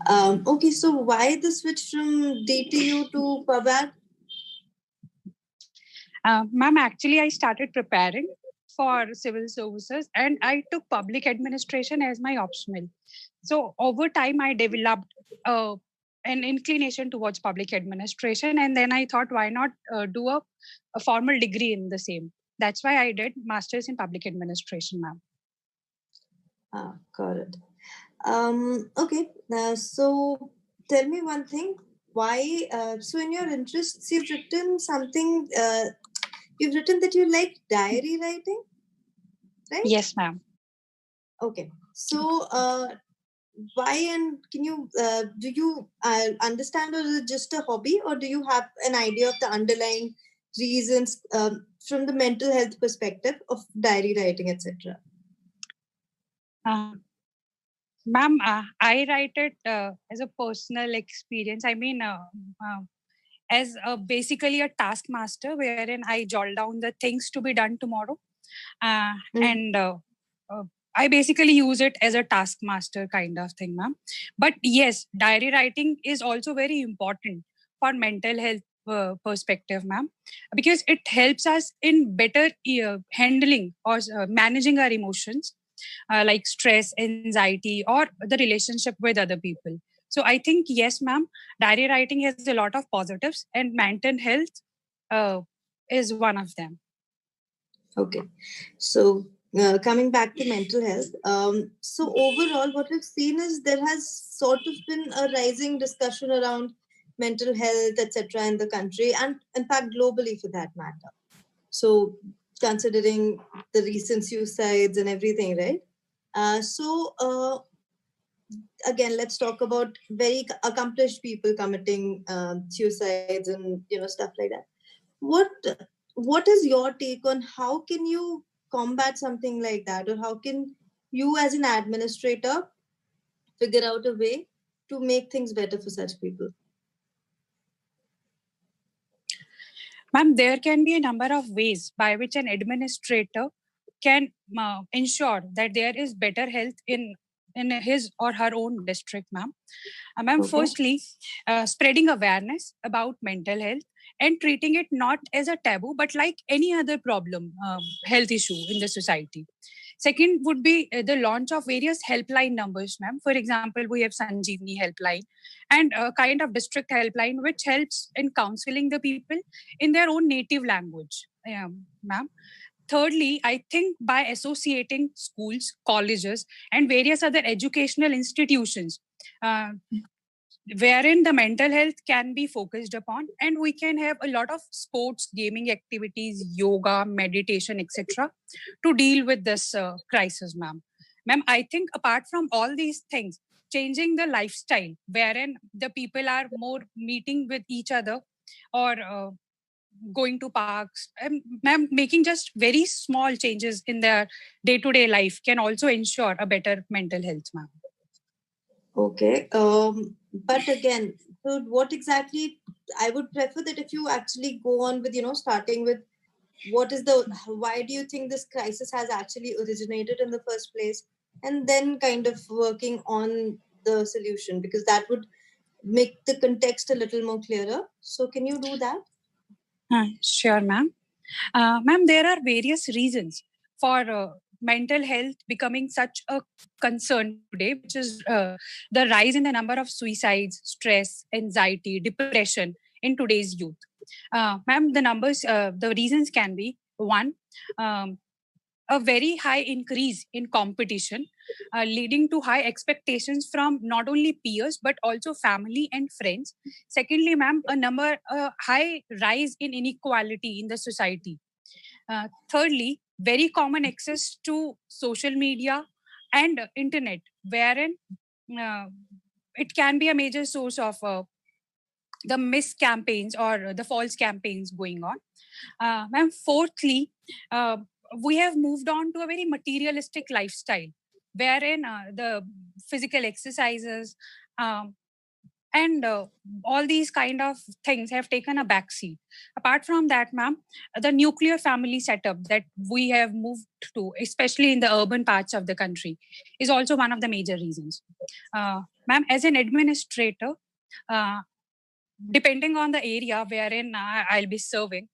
Okay, so why the switch from DTU to PubAd? Ma'am, actually, I started preparing for civil services and I took public administration as my optional. So over time, I developed an inclination towards public administration. And then I thought, why not do a formal degree in the same? That's why I did master's in public administration, ma'am. Got it. Okay, so tell me one thing. Why? So in your interests, you've written something. You've written that you like diary writing, right? Yes, ma'am. Okay. So why, and can you do you understand, or is it just a hobby, or do you have an idea of the underlying reasons from the mental health perspective of diary writing, etc.? Ma'am, I write it as a personal experience. I mean, as basically a taskmaster wherein I jot down the things to be done tomorrow. And I basically use it as a taskmaster kind of thing, ma'am. But yes, diary writing is also very important for mental health perspective, ma'am, because it helps us in better handling or managing our emotions like stress, anxiety, or the relationship with other people. So I think, yes, ma'am, diary writing has a lot of positives and mental health is one of them. Okay. So coming back to mental health, so overall, what we've seen is there has sort of been a rising discussion around mental health, etc., in the country, and in fact, globally for that matter. So considering the recent suicides and everything, right? Again, let's talk about very accomplished people committing suicides and stuff like that. What is your take on how can you combat something like that, or how can you as an administrator figure out a way to make things better for such people? Ma'am, there can be a number of ways by which an administrator can ensure that there is better health in his or her own district, ma'am. Ma'am, Okay. firstly, spreading awareness about mental health and treating it not as a taboo, but like any other problem, health issue in the society. Second would be the launch of various helpline numbers, ma'am. For example, we have Sanjeevani helpline and a kind of district helpline which helps in counseling the people in their own native language, ma'am. Thirdly, I think by associating schools, colleges, and various other educational institutions, wherein the mental health can be focused upon, and we can have a lot of sports, gaming activities, yoga, meditation, etc., to deal with this crisis, ma'am. Ma'am, I think apart from all these things, changing the lifestyle, wherein the people are more meeting with each other or going to parks, ma'am, making just very small changes in their day-to-day life can also ensure a better mental health, ma'am. Okay. But again, so what exactly, I would prefer that if you actually go on with, starting with why do you think this crisis has actually originated in the first place? And then kind of working on the solution, because that would make the context a little more clearer. So can you do that? Sure, ma'am. Ma'am, there are various reasons for mental health becoming such a concern today, which is the rise in the number of suicides, stress, anxiety, depression in today's youth. Ma'am, the reasons can be one, a very high increase in competition, leading to high expectations from not only peers but also family and friends. Secondly, ma'am, a high rise in inequality in the society. Thirdly, very common access to social media and internet, wherein uh, it can be a major source of the mis campaigns or the false campaigns going on. Ma'am, fourthly, uh, we have moved on to a very materialistic lifestyle, wherein the physical exercises, um, and all these kind of things have taken a backseat. Apart from that, ma'am, the nuclear family setup that we have moved to, especially in the urban parts of the country, is also one of the major reasons. Ma'am, as an administrator, uh, depending on the area wherein I'll be serving,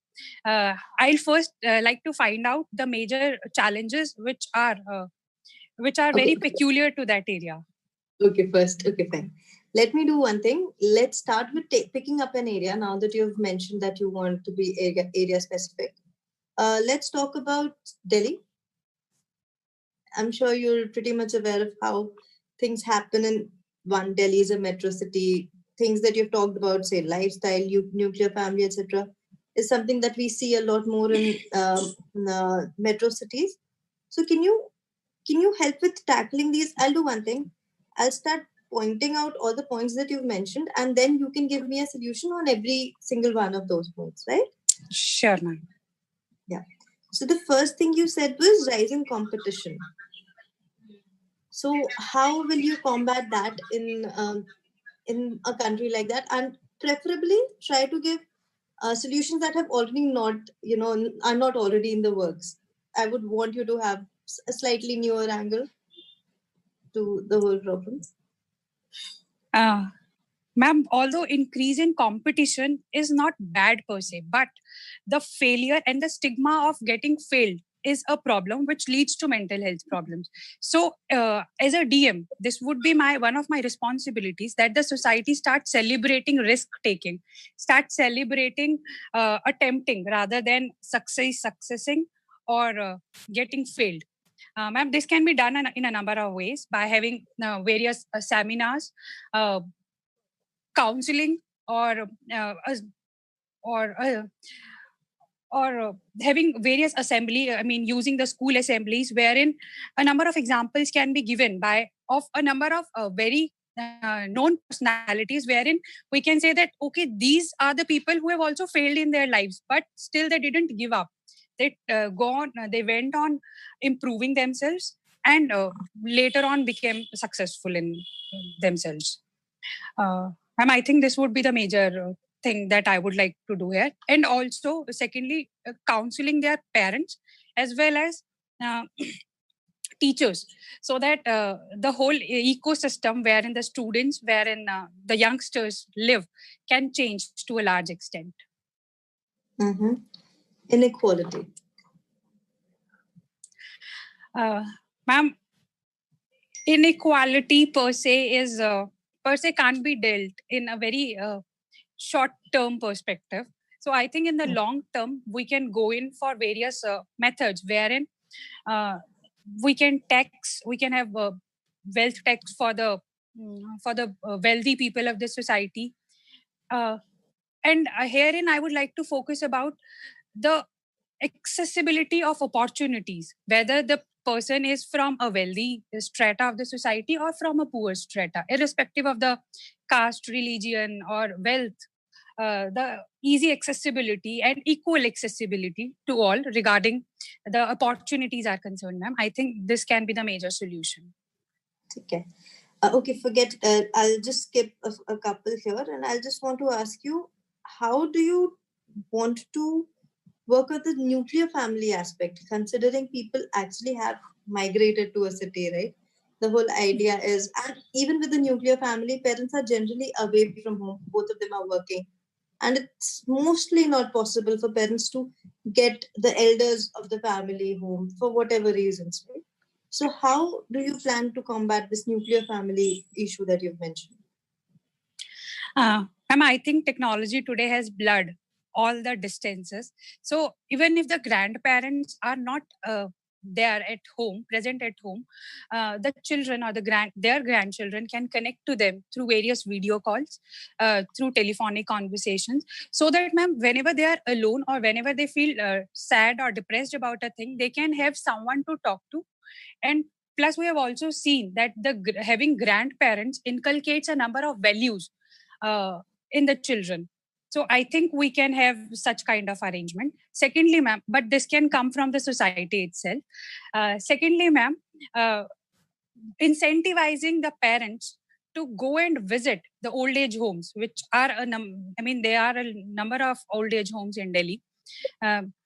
I'll first like to find out the major challenges which are very Okay. peculiar to that area. Okay, first. Okay, fine. Let me do one thing. Let's start with picking up an area now that you've mentioned that you want to be area specific. Let's talk about Delhi. I'm sure you're pretty much aware of how things happen in one. Delhi is a metro city. Things that you've talked about, say lifestyle, nuclear family, etc., is something that we see a lot more in metro cities. So can you help with tackling these? I'll do one thing. I'll start pointing out all the points that you've mentioned, and then you can give me a solution on every single one of those points, right? Sure, ma'am. Yeah. So the first thing you said was rising competition. So how will you combat that in a country like that, and preferably try to give solutions that have already not are not already in the works. I would want you to have a slightly newer angle to the whole problem. Ma'am, although increase in competition is not bad per se, but the failure and the stigma of getting failed is a problem which leads to mental health problems. So as a DM, this would be one of my responsibilities, that the society starts celebrating risk taking, start celebrating attempting rather than successing or getting failed. Ma'am, this can be done in a number of ways by having various seminars, counseling, or or uh, having various assembly, I mean using the school assemblies, wherein a number of examples can be given by of a number of very known personalities, wherein we can say that okay, these are the people who have also failed in their lives, but still they didn't give up. They they went on improving themselves, and later on became successful in themselves. And I think this would be the major thing that I would like to do here. And also, secondly, counseling their parents as well as uh, teachers, so that the whole ecosystem wherein the students, wherein the youngsters live, can change to a large extent. Mm-hmm. Inequality. Ma'am, inequality per se can't be dealt in a very short term perspective. So I think in the long term, we can go in for various methods wherein we can have wealth tax for the wealthy people of the society. And herein, I would like to focus about the accessibility of opportunities, whether the person is from a wealthy strata of the society or from a poor strata, irrespective of the caste, religion, or wealth. The easy accessibility and equal accessibility to all regarding the opportunities are concerned, ma'am. I think this can be the major solution. Okay. Okay, forget. I'll just skip a couple here, and I'll just want to ask you, how do you want to work with the nuclear family aspect, considering people actually have migrated to a city, right? The whole idea is, and even with the nuclear family, parents are generally away from home. Both of them are working. And it's mostly not possible for parents to get the elders of the family home for whatever reasons, right? So, how do you plan to combat this nuclear family issue that you've mentioned? Ma'am, I think technology today has blurred all the distances. So even if the grandparents are not there at home, present at home, the children or their grandchildren can connect to them through various video calls, through telephonic conversations, so that, ma'am, whenever they are alone or whenever they feel sad or depressed about a thing, they can have someone to talk to. And plus, we have also seen that having grandparents inculcates a number of values in the children. So I think we can have such kind of arrangement. Secondly, ma'am, but this can come from the society itself. Secondly, ma'am, incentivizing the parents to go and visit the old age homes, which are there are a number of old age homes in Delhi.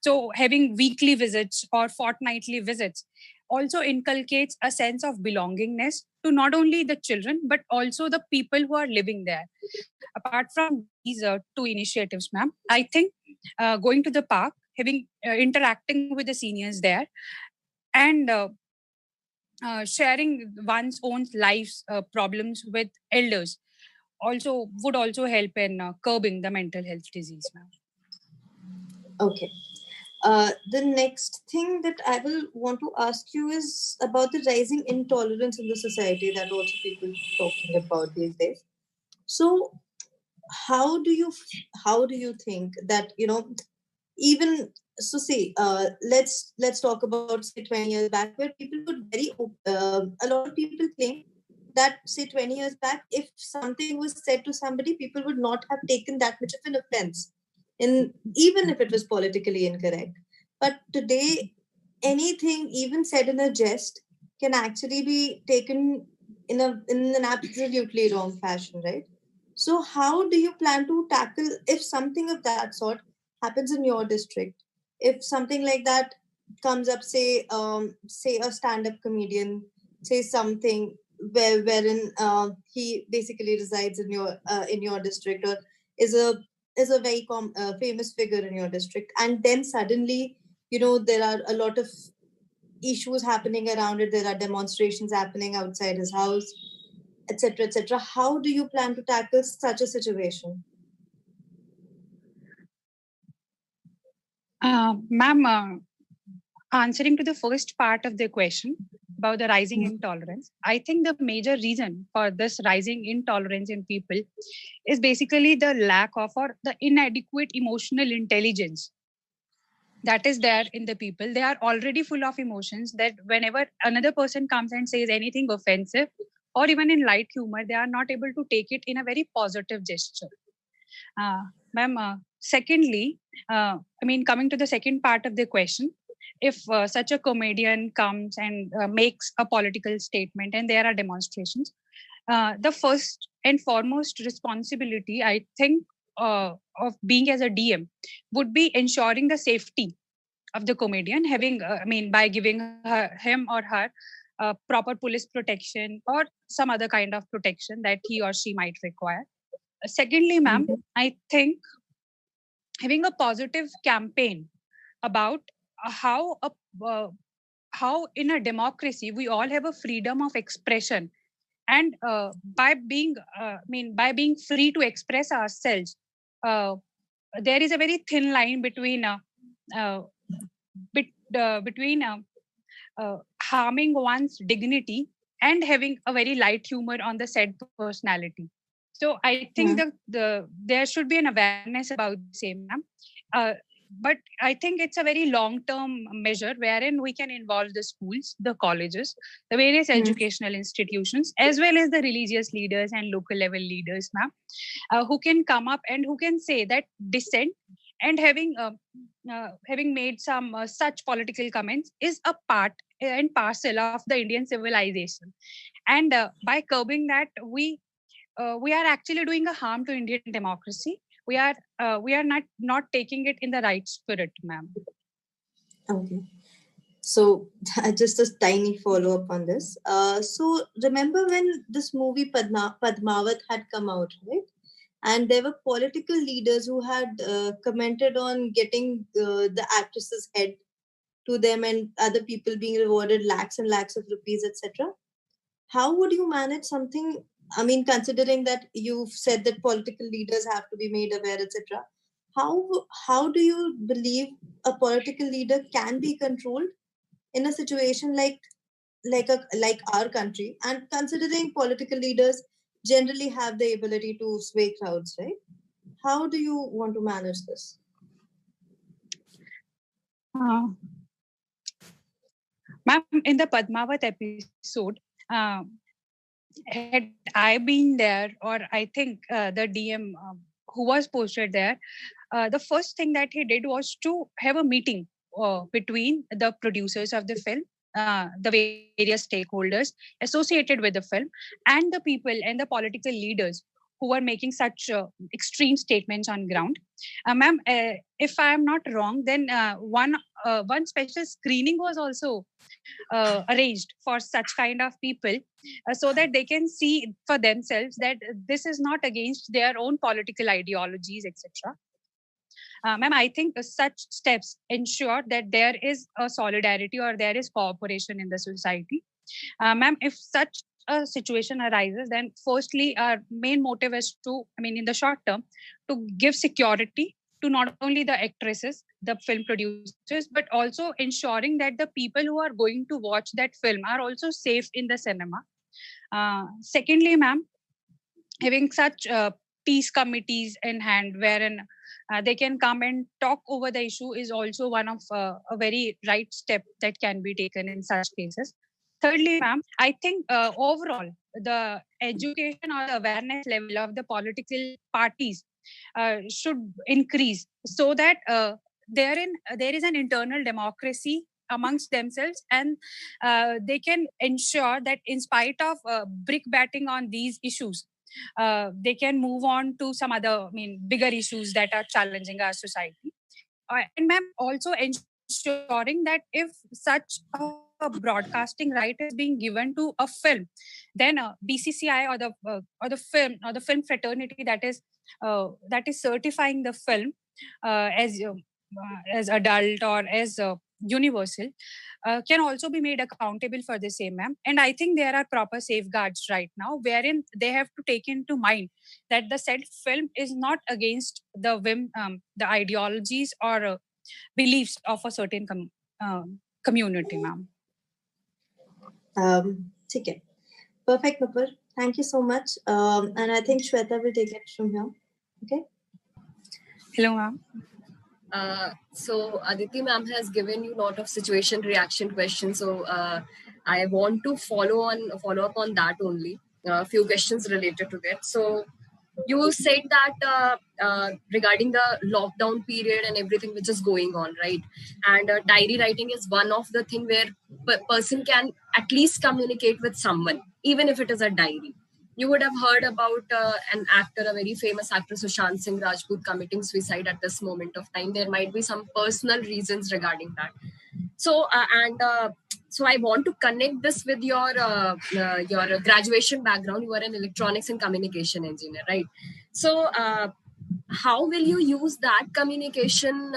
So having weekly visits or fortnightly visits also inculcates a sense of belongingness to not only the children but also the people who are living there. Apart from these two initiatives, ma'am, I think going to the park, having interacting with the seniors there, and sharing one's own life's problems with elders also would also help in curbing the mental health disease, ma'am. Okay. The next thing that I will want to ask you is about the rising intolerance in the society that also people talking about these days. So, how do you think that, even so? See, let's talk about, say, 20 years back, where people would a lot of people claim that, say, 20 years back, if something was said to somebody, people would not have taken that much of an offense, even if it was politically incorrect. But today, anything even said in a jest can actually be taken in an absolutely wrong fashion, right? So how do you plan to tackle if something of that sort happens in your district? If something like that comes up, say a stand-up comedian says something wherein he basically resides in your district, or is a very famous figure in your district, and then suddenly, there are a lot of issues happening around it. There are demonstrations happening outside his house, etc., etc. How do you plan to tackle such a situation? Ma'am, answering to the first part of the question about the rising intolerance, I think the major reason for this rising intolerance in people is basically the lack of or the inadequate emotional intelligence that is there in the people. They are already full of emotions that whenever another person comes and says anything offensive or even in light humor, they are not able to take it in a very positive gesture. Ma'am, secondly, coming to the second part of the question, if such a comedian comes and makes a political statement and there are demonstrations, the first and foremost responsibility, I think, of being as a DM would be ensuring the safety of the comedian, by giving him or her proper police protection or some other kind of protection that he or she might require. Secondly, ma'am, I think having a positive campaign about how uh, how in a democracy we all have a freedom of expression, and by being free to express ourselves, uh, there is a very thin line uh, between harming one's dignity and having a very light humor on the said personality. So I think there should be an awareness about the same, ma'am. Uh, but I think it's a very long-term measure wherein we can involve the schools, the colleges, the various educational institutions, as well as the religious leaders and local level leaders, ma'am, who can come up and who can say that dissent and having made some such political comments is a part and parcel of the Indian civilization, and by curbing that, we are actually doing a harm to Indian democracy. We are not taking it in the right spirit, ma'am. Okay. So, just a tiny follow up on this. So, remember when this movie Padmavat had come out, right? And there were political leaders who had commented on getting the actress's head to them, and other people being rewarded lakhs and lakhs of rupees, etc. How would you manage something? I mean, considering that you've said that political leaders have to be made aware, etc. How do you believe a political leader can be controlled in a situation like our country, and considering political leaders generally have the ability to sway crowds, right? How do you want to manage this? Ma'am, in the Padmavat episode, had I been there, or I think the DM who was posted there, the first thing that he did was to have a meeting between the producers of the film the various stakeholders associated with the film and the people and the political leaders who were making such extreme statements on ground. Ma'am, if I am not wrong, then one special screening was also arranged for such kind of people, so that they can see for themselves that this is not against their own political ideologies, etc. Ma'am, I think such steps ensure that there is a solidarity or there is cooperation in the society. Ma'am, if such a situation arises, then firstly, our main motive is to, I mean, in the short term, to give security to not only the actresses, the film producers, but also ensuring that the people who are going to watch that film are also safe in the cinema. Secondly, ma'am, having such peace committees in hand wherein they can come and talk over the issue is also one of a very right step that can be taken in such cases. Thirdly, ma'am, I think overall the education or the awareness level of the political parties should increase, so that there is an internal democracy amongst themselves, and they can ensure that in spite of brickbatting on these issues, they can move on to some other, I mean, bigger issues that are challenging our society. And ma'am, also ensuring that if such a broadcasting right is being given to a film, then BCCI or the film fraternity that is certifying the film as adult or as universal can also be made accountable for the same, ma'am. And I think there are proper safeguards right now wherein they have to take into mind that the said film is not against the ideologies or beliefs of a certain community, ma'am. ठीक है. Perfect, Nupur. Thank you so much. And I think Shweta will take it from here. Okay. Hello, ma'am. So Aditi ma'am has given you a lot of situation reaction questions. So I want to follow up on that only. A few questions related to that. So you said that regarding the lockdown period and everything which is going on, right? And diary writing is one of the thing where person can at least communicate with someone, even if it is a diary. You would have heard about an actor, a very famous actor, Sushant Singh Rajput, committing suicide at this moment of time. There might be some personal reasons regarding that. So, so I want to connect this with your graduation background. You are an electronics and communication engineer, right? So, how will you use that communication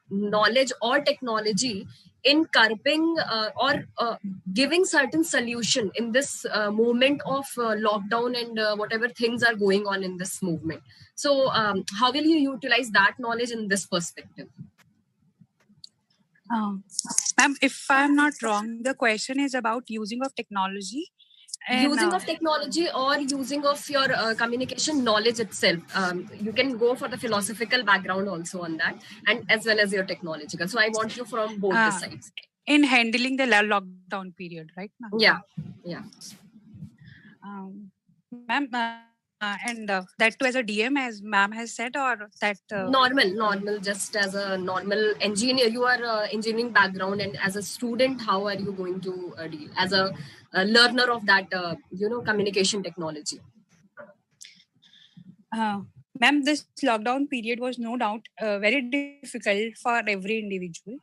knowledge or technology in curbing or giving certain solution in this movement of lockdown and whatever things are going on in this movement? So how will you utilize that knowledge in this perspective? Ma'am, if I'm not wrong, the question is about using of technology. Using of technology or using of your communication knowledge itself. You can go for the philosophical background also on that, and as well as your technological. So I want you from both the sides. In handling the lockdown period, right, ma'am? Yeah. Ma'am, and that too as a DM, as ma'am has said, or that normal, just as a normal engineer. You are engineering background, and as a student, how are you going to deal as a learner of that communication technology? Ma'am, this lockdown period was no doubt very difficult for every individual,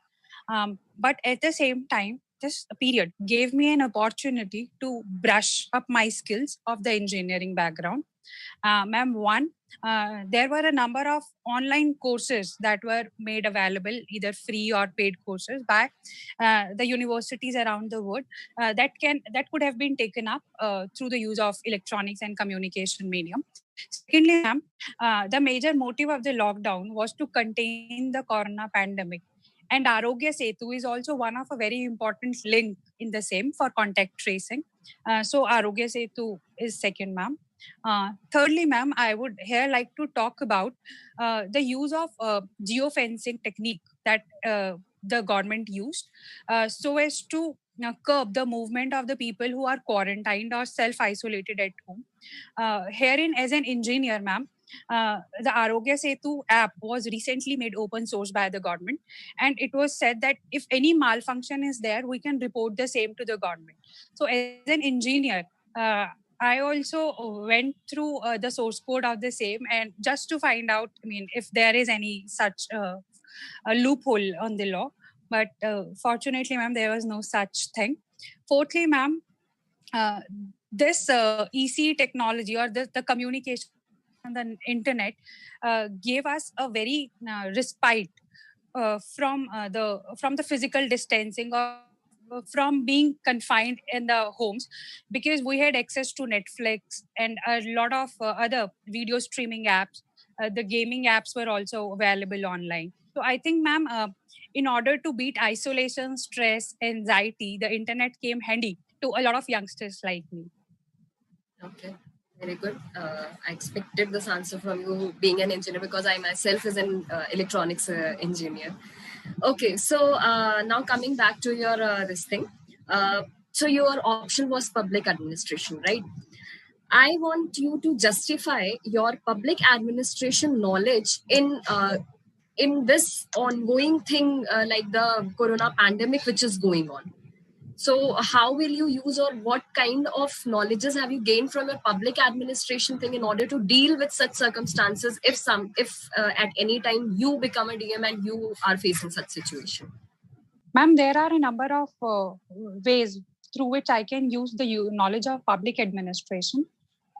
but at the same time, this period gave me an opportunity to brush up my skills of the engineering background. Ma'am, one, there were a number of online courses that were made available, either free or paid courses by the universities around the world that could have been taken up through the use of electronics and communication medium. Secondly, ma'am, the major motive of the lockdown was to contain the corona pandemic. And Arogya Setu is also one of a very important link in the same for contact tracing. So Arogya Setu is second, ma'am. Thirdly, ma'am, I would here like to talk about the use of geofencing technique that the government used so as to curb the movement of the people who are quarantined or self-isolated at home. Herein, as an engineer, ma'am, the Arogya Setu app was recently made open source by the government, and it was said that if any malfunction is there, we can report the same to the government. So, as an engineer, I also went through the source code of the same, and just to find out, I mean, if there is any such a loophole on the law. But fortunately, ma'am, there was no such thing. Fourthly, ma'am, this EC technology or the communication on the internet gave us a very respite from the physical distancing or from being confined in the homes, because we had access to Netflix and a lot of other video streaming apps. The gaming apps were also available online. So I think, ma'am, in order to beat isolation, stress, anxiety, the internet came handy to a lot of youngsters like me. Okay, very good. I expected this answer from you, being an engineer, because I myself is an electronics engineer. Okay, so now coming back to your this thing. So your option was public administration, right? I want you to justify your public administration knowledge in this ongoing thing, like the corona pandemic which is going on. So how will you use, or what kind of knowledges have you gained from your public administration thing in order to deal with such circumstances if at any time you become a DM and you are facing such situation? Ma'am, there are a number of ways through which I can use the knowledge of public administration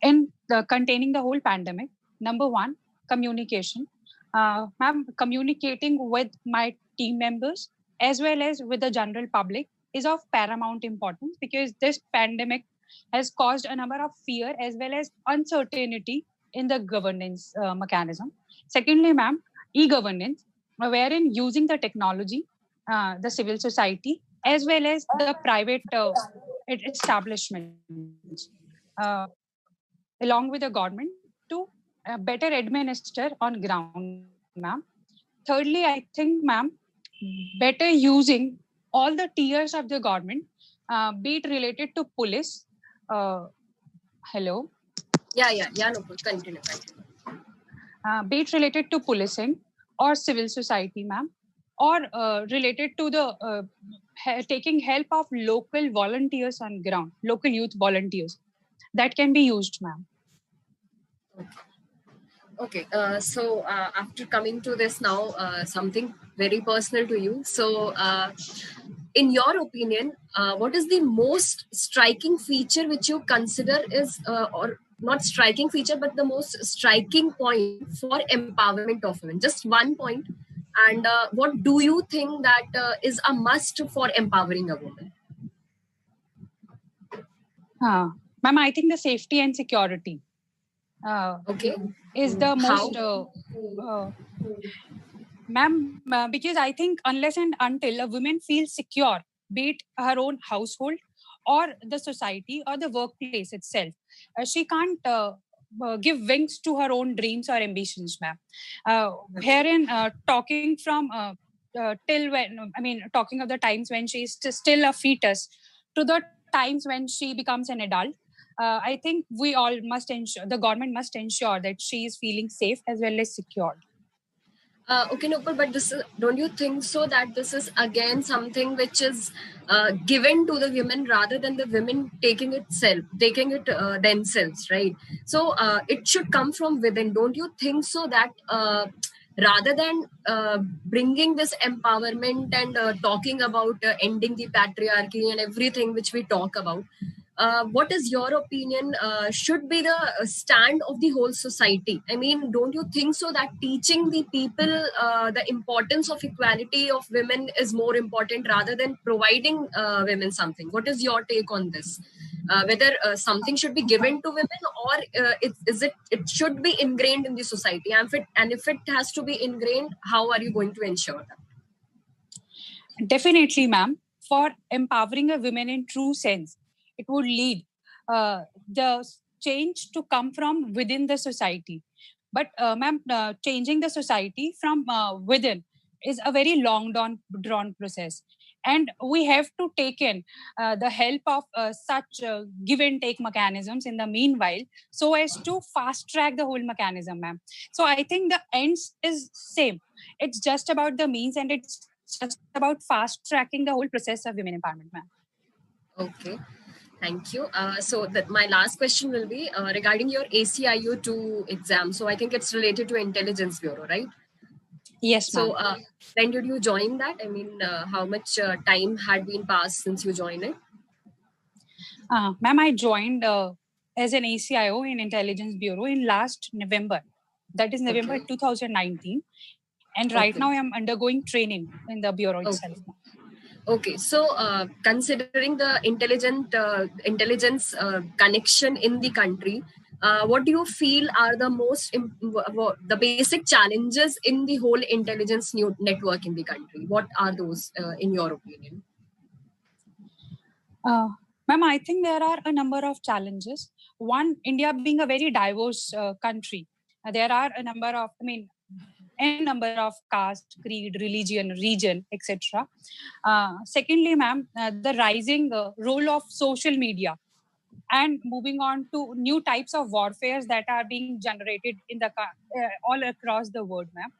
in containing the whole pandemic. Number one, communication. Ma'am, communicating with my team members as well as with the general public is of paramount importance, because this pandemic has caused a number of fear as well as uncertainty in the governance mechanism. Secondly, ma'am, e-governance, wherein using the technology, the civil society, as well as the private establishments, along with the government, to better administer on ground, ma'am. Thirdly, I think, ma'am, better using all the tiers of the government, be it related to police. Hello. Yeah. No, continue. Be it related to policing or civil society, ma'am, or related to the taking help of local volunteers on ground, local youth volunteers, that can be used, ma'am. Okay, so after coming to this now, something very personal to you. So, in your opinion, what is the most striking feature which you consider is, or not striking feature, but the most striking point for empowerment of women? Just one point. And what do you think that is a must for empowering a woman? Ma'am, I think the safety and security. Okay. Is the most ma'am, because I think unless and until a woman feels secure, be it her own household or the society or the workplace itself, she can't give wings to her own dreams or ambitions, ma'am. Herein, talking from till when, I mean, talking of the times when she is still a fetus to the times when she becomes an adult, I think we all must ensure, the government must ensure that she is feeling safe as well as secure. Okay, Nupur, but this is, don't you think so that this is again something which is given to the women rather than the women taking it themselves, right? So it should come from within. Don't you think so that rather than bringing this empowerment and talking about ending the patriarchy and everything which we talk about, what is your opinion should be the stand of the whole society? I mean, don't you think so that teaching the people the importance of equality of women is more important rather than providing women something? What is your take on this? Whether something should be given to women, or it should be ingrained in the society? And if it has to be ingrained, how are you going to ensure that? Definitely, ma'am. For empowering a woman in true sense, it would lead the change to come from within the society. But, ma'am, changing the society from within is a very long drawn process. And we have to take in the help of such give and take mechanisms in the meanwhile, so as to fast track the whole mechanism, ma'am. So I think the ends is same. It's just about the means, and it's just about fast tracking the whole process of women empowerment, ma'am. Okay. Thank you. So my last question will be regarding your ACIU 2 exam. So I think it's related to Intelligence Bureau, right? Yes, ma'am. So when did you join that? I mean, how much time had been passed since you joined it? Ma'am, I joined as an ACIO in Intelligence Bureau in last November. That is November Okay. 2019. And right Okay. now I am undergoing training in the Bureau itself. Okay, so considering the intelligence connection in the country, what do you feel are the the basic challenges in the whole intelligence network in the country? What are those, in your opinion? Ma'am, I think there are a number of challenges. One, India being a very diverse country, there are a number of, n number of caste, creed, religion, region, etc. Secondly, ma'am, the rising role of social media, and moving on to new types of warfares that are being generated in the all across the world, ma'am.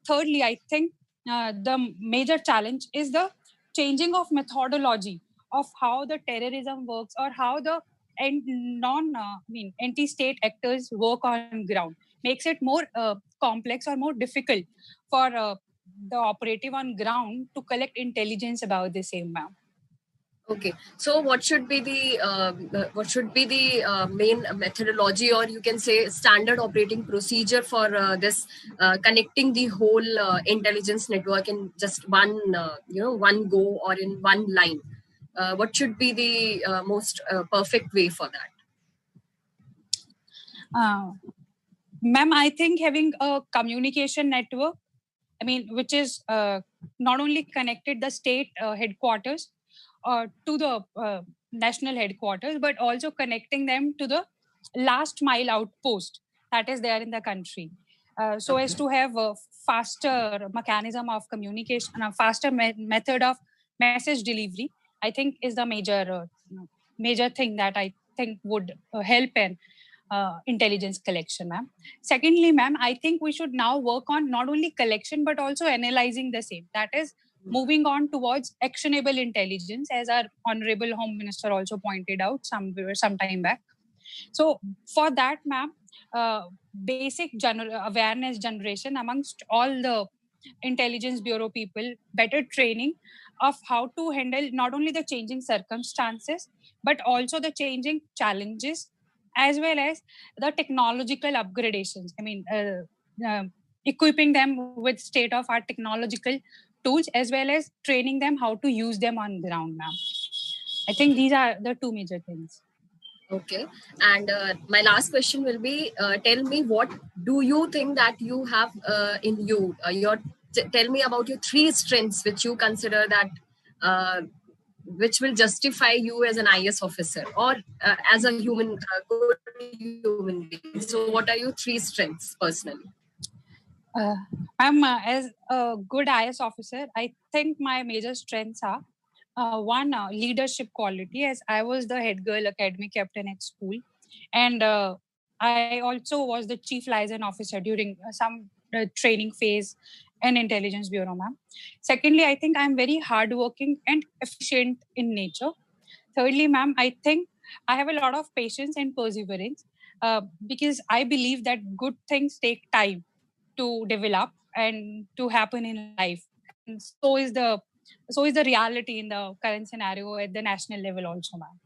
Thirdly, I think the major challenge is the changing of methodology of how the terrorism works, or how the anti-state actors work on ground, makes it more complex or more difficult for the operative on ground to collect intelligence about the same, ma'am. Okay, so what should be the main methodology, or you can say standard operating procedure for this connecting the whole intelligence network in just one one go, or in one line? What should be the most perfect way for that? Ma'am, I think having a communication network, which is not only connected the state headquarters to the national headquarters, but also connecting them to the last mile outpost that is there in the country. So as to have a faster mechanism of communication, a faster method of message delivery, I think is the major thing that I think would help in intelligence collection, ma'am. Secondly, ma'am, I think we should now work on not only collection but also analyzing the same. That is moving on towards actionable intelligence, as our Honorable Home Minister also pointed out some time back. So for that, ma'am, basic awareness generation amongst all the Intelligence Bureau people, better training of how to handle not only the changing circumstances, but also the changing challenges, as well as the technological upgradations. Equipping them with state-of-art technological tools, as well as training them how to use them on ground, ma'am. I think these are the two major things. Okay, and my last question will be: tell me, what do you think that you have in you? Tell me about your 3 strengths which you consider that which will justify you as an IS officer, or as a good human being. So, what are your 3 strengths personally? As a good IS officer, I think my major strengths are one, leadership quality, as I was the head girl academy captain at school, and I also was the chief liaison officer during some training phase in Intelligence Bureau, ma'am. Secondly, I think I'm very hardworking and efficient in nature. Thirdly, ma'am, I think I have a lot of patience and perseverance, because I believe that good things take time to develop and to happen in life. And so is the reality in the current scenario at the national level also, ma'am.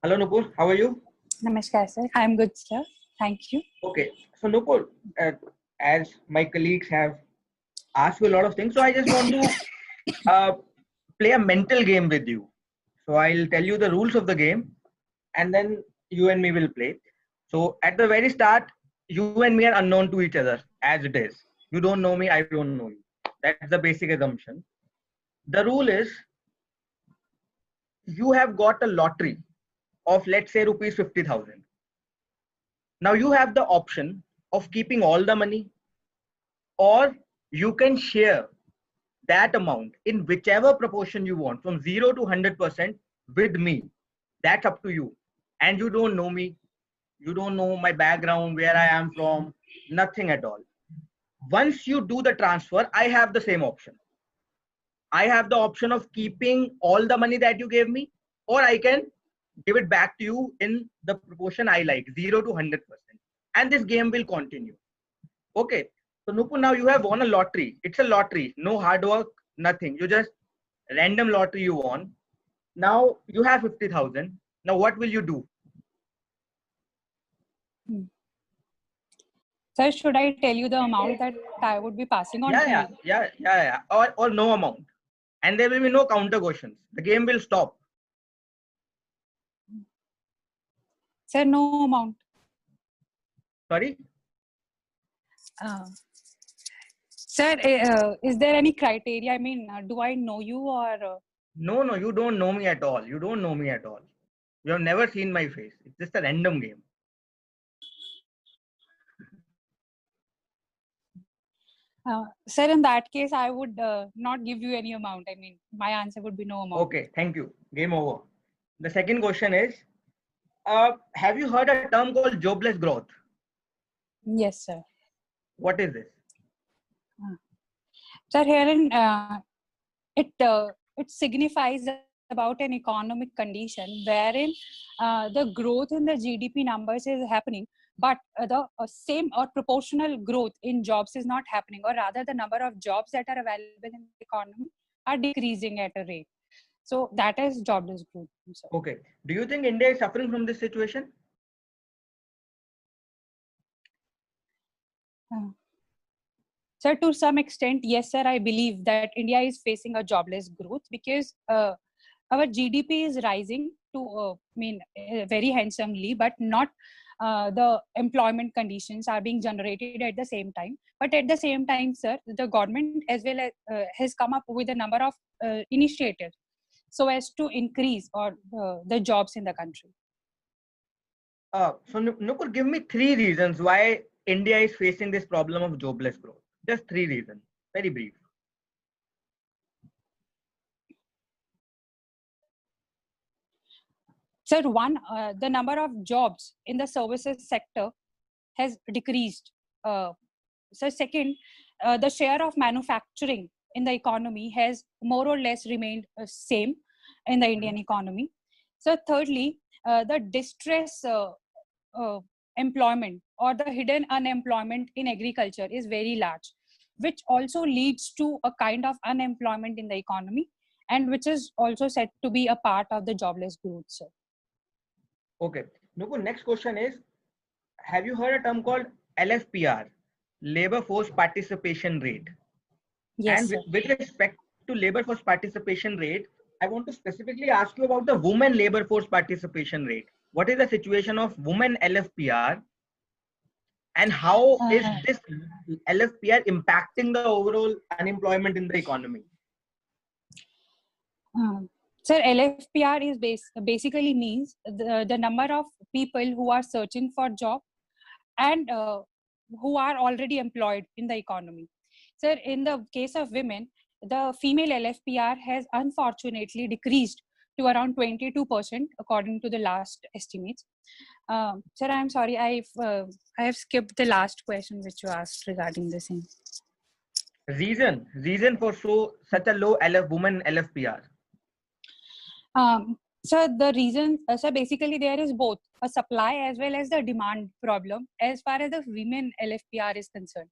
Hello, Nupur. How are you? Namaskar, sir. I'm good, sir. Thank you. Okay. So, Nupur, as my colleagues have asked you a lot of things, so I just want to play a mental game with you. So, I'll tell you the rules of the game, and then you and me will play. So, at the very start, you and me are unknown to each other, as it is. You don't know me, I don't know you. That's the basic assumption. The rule is, you have got a lottery of, let's say, rupees 50,000. Now you have the option of keeping all the money, or you can share that amount in whichever proportion you want, from 0 to 100% with me. That's up to you. And you don't know me. You don't know my background, where I am from, nothing at all. Once you do the transfer, I have the same option. I have the option of keeping all the money that you gave me, or I can give it back to you in the proportion I like, 0 to 100%. And this game will continue. Okay. So Nupur, now you have won a lottery. It's a lottery. No hard work, nothing. You just random lottery you won. Now you have 50,000. Now what will you do? Sir, should I tell you the amount that I would be passing on to you? Yeah. Or no amount. And there will be no counter questions. The game will stop. Sir, no amount. Sorry? Sir, is there any criteria? I mean, do I know you or? No, you don't know me at all. You don't know me at all. You have never seen my face. It's just a random game. Sir, in that case, I would not give you any amount. I mean, my answer would be no amount. Okay, thank you. Game over. The second question is, have you heard a term called jobless growth? Yes, sir. What is this? Sir, herein it signifies about an economic condition wherein the growth in the GDP numbers is happening, but the same or proportional growth in jobs is not happening, or rather the number of jobs that are available in the economy are decreasing at a rate. So that is jobless growth. Okay. Do you think India is suffering from this situation? Sir, to some extent, yes, sir. I believe that India is facing a jobless growth because our GDP is rising to, very handsomely, but not the employment conditions are being generated at the same time. But at the same time, sir, the government as well as, has come up with a number of initiatives so as to increase the jobs in the country. So Nupur, give me 3 reasons why India is facing this problem of jobless growth. Just 3 reasons. Very brief. Sir, one, the number of jobs in the services sector has decreased. So second, the share of manufacturing in the economy has more or less remained same in the Indian economy. So thirdly, the distress employment or the hidden unemployment in agriculture is very large, which also leads to a kind of unemployment in the economy, and which is also said to be a part of the jobless growth, sir. Okay. Nupur, next question is, have you heard a term called LFPR, Labor Force Participation Rate? Yes, and with respect to labor force participation rate, I want to specifically ask you about the women labor force participation rate. What is the situation of women LFPR, and how is this LFPR impacting the overall unemployment in the economy? Sir, LFPR is basically means the number of people who are searching for job and who are already employed in the economy. Sir, in the case of women, the female LFPR has unfortunately decreased to around 22% according to the last estimates. Sir, I'm sorry, I have skipped the last question which you asked regarding the same. Reason for such a low women LFPR? So the reason, so basically there is both a supply as well as the demand problem as far as the women LFPR is concerned.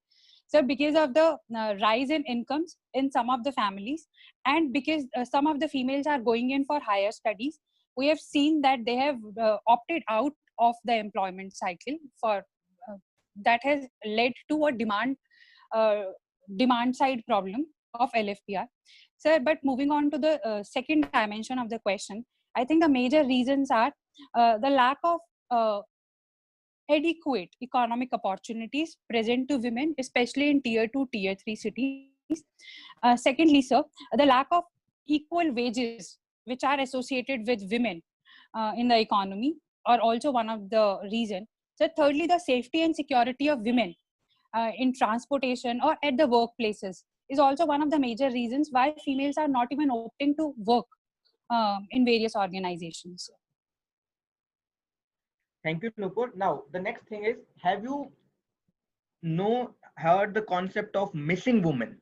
So because of the rise in incomes in some of the families, and because some of the females are going in for higher studies, we have seen that they have opted out of the employment cycle for that has led to a demand side problem of LFPR. Sir, but moving on to the second dimension of the question, I think the major reasons are the lack of adequate economic opportunities present to women, especially in tier 2, tier 3 cities. Secondly, sir, the lack of equal wages which are associated with women in the economy are also one of the reasons. So thirdly, the safety and security of women in transportation or at the workplaces is also one of the major reasons why females are not even opting to work in various organizations. Thank you, Nupur. Now, the next thing is, have you heard the concept of missing woman?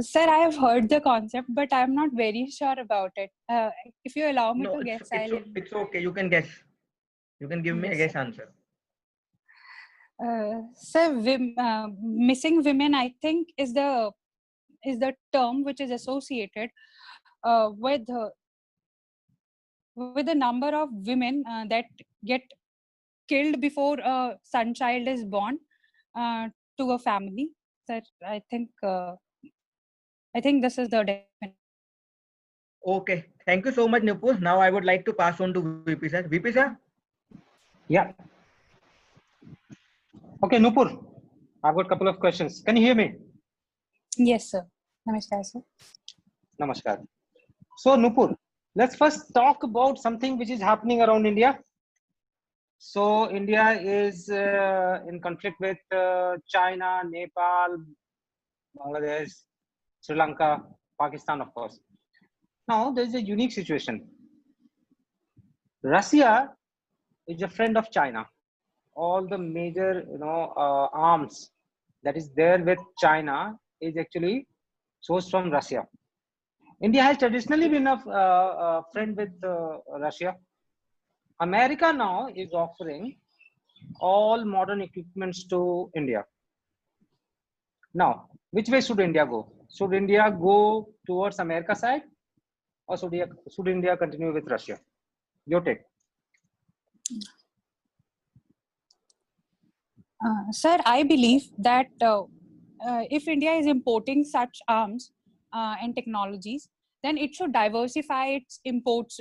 Sir, I have heard the concept, but I'm not very sure about it. If you allow me No, to guess, it's okay. You can guess. You can give me a Yes, guess sir. answer. Sir, missing women, I think, is the term which is associated with the number of women that get killed before a son child is born to a family. Sir, I think this is the definition. Okay. Thank you so much, Nupur. Now I would like to pass on to VP sir. VP sir? Yeah. Okay, Nupur, I've got a couple of questions. Can you hear me? Yes, sir. Namaskar, sir. Namaskar. So, Nupur, let's first talk about something which is happening around India. So, India is in conflict with China, Nepal, Bangladesh, Sri Lanka, Pakistan, of course. Now, there is a unique situation. Russia is a friend of China. All the major, arms that is there with China is actually sourced from Russia. India has traditionally been a friend with Russia. America now is offering all modern equipments to India. Now, which way should India go? Should India go towards America side, or should India continue with Russia? Your take. Sir, I believe that if India is importing such arms and technologies, then it should diversify its imports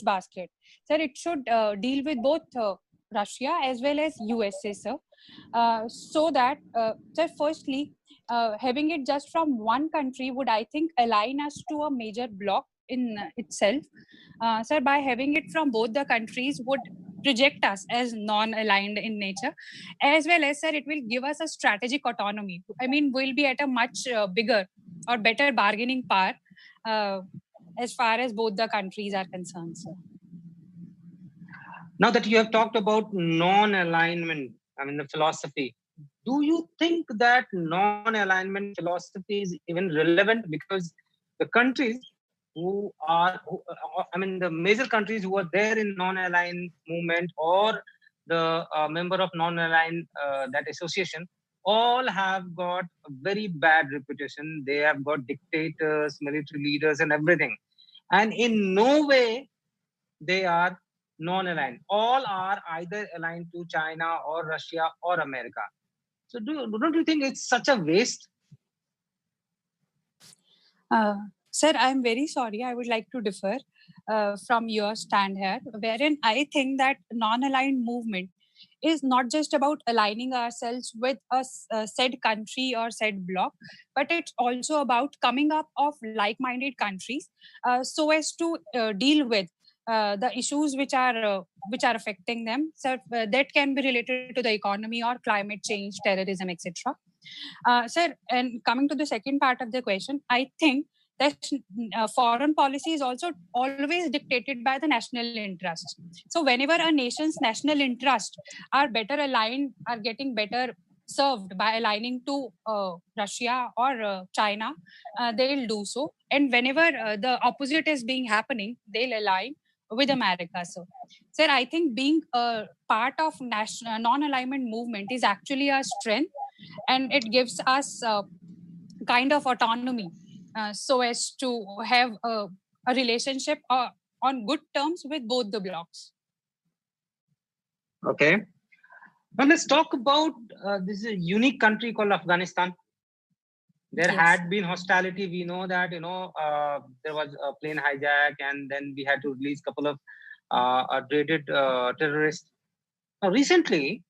basket. Sir, it should deal with both Russia as well as USA, sir. So that, sir, firstly, having it just from one country would, I think, align us to a major bloc in itself. Sir, by having it from both the countries would project us as non-aligned in nature, as well as, sir, it will give us a strategic autonomy. I mean, we'll be at a much bigger or better bargaining power as far as both the countries are concerned, sir. Now that you have talked about non-alignment, I mean the philosophy, do you think that non-alignment philosophy is even relevant? Because the countries the major countries who are there in non-aligned movement or the member of non-aligned that association, all have got a very bad reputation. They have got dictators, military leaders, and everything, and in no way they are non-aligned. All are either aligned to China or Russia or America. So don't you think it's such a waste? Sir, I'm very sorry. I would like to differ from your stand here, wherein I think that non-aligned movement is not just about aligning ourselves with a said country or said bloc, but it's also about coming up of like-minded countries so as to deal with the issues which are affecting them. So that can be related to the economy or climate change, terrorism, etc. Sir, and coming to the second part of the question, I think that foreign policy is also always dictated by the national interest. So whenever a nation's national interests are better aligned, are getting better served by aligning to Russia or China, they'll do so. And whenever the opposite is being happening, they'll align with America. So, sir, I think being a part of national non-alignment movement is actually a strength, and it gives us kind of autonomy so as to have a relationship on good terms with both the blocs. Okay. Now let's talk about this is a unique country called Afghanistan. There had been hostility. We know that there was a plane hijack, and then we had to release a couple of raided terrorists. Now recently,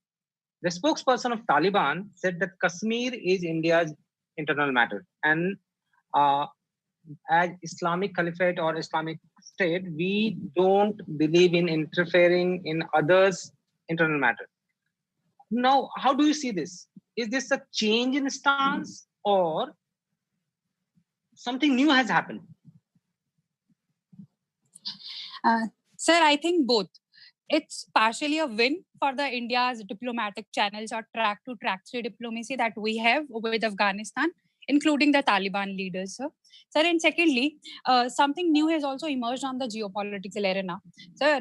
the spokesperson of Taliban said that Kashmir is India's internal matter, and as Islamic Caliphate or Islamic State, we don't believe in interfering in others' internal matter. Now, how do you see this? Is this a change in stance or something new has happened? Sir, I think both. It's partially a win for the India's diplomatic channels or track-to-track diplomacy that we have with Afghanistan, including the Taliban leaders. Sir, and secondly, something new has also emerged on the geopolitical arena. Sir,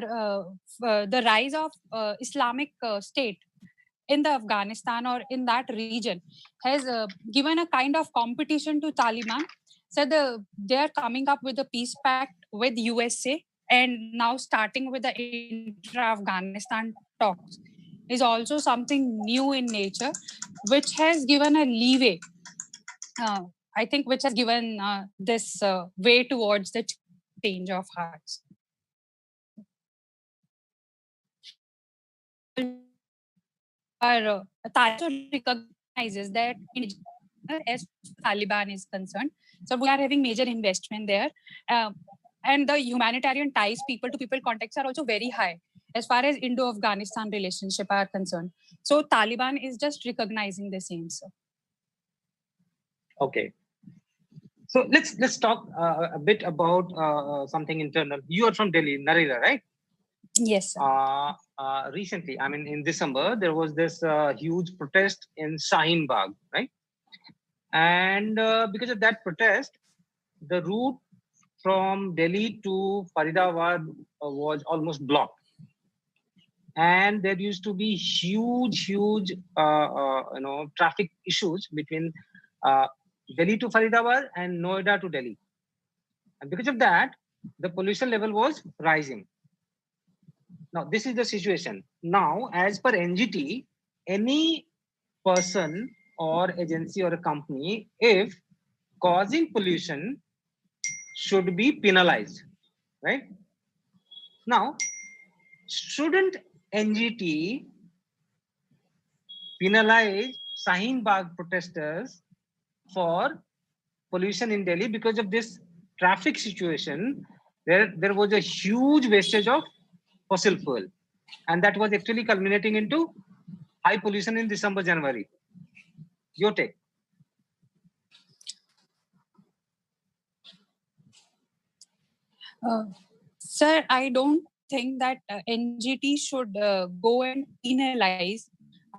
the rise of Islamic State in the Afghanistan or in that region has given a kind of competition to Taliban. So they are coming up with a peace pact with USA, and now starting with the intra-Afghanistan talks is also something new in nature, which has given a leeway. I think which has given this way towards the change of hearts. Taliban recognizes that as Taliban is concerned, so we are having major investment there, and the humanitarian ties, people-to-people contacts are also very high as far as Indo-Afghanistan relationship are concerned. So Taliban is just recognizing the same, sir. Okay. So let's talk a bit about something internal. You are from Delhi, Narela, right? Yes, sir. Recently, I mean, in December, there was this huge protest in Shaheen Bagh, right? And because of that protest, the route from Delhi to Faridabad was almost blocked. And there used to be huge traffic issues between Delhi to Faridabad and Noida to Delhi. And because of that, the pollution level was rising. Now, this is the situation. Now, as per NGT, any person or agency or a company, if causing pollution, should be penalized, right? Now, shouldn't NGT penalize Shaheen Bagh protesters for pollution in Delhi because of this traffic situation? There was a huge wastage of fossil fuel, and that was actually culminating into high pollution in December, January. Your take? Sir, I don't think that NGT should go and penalize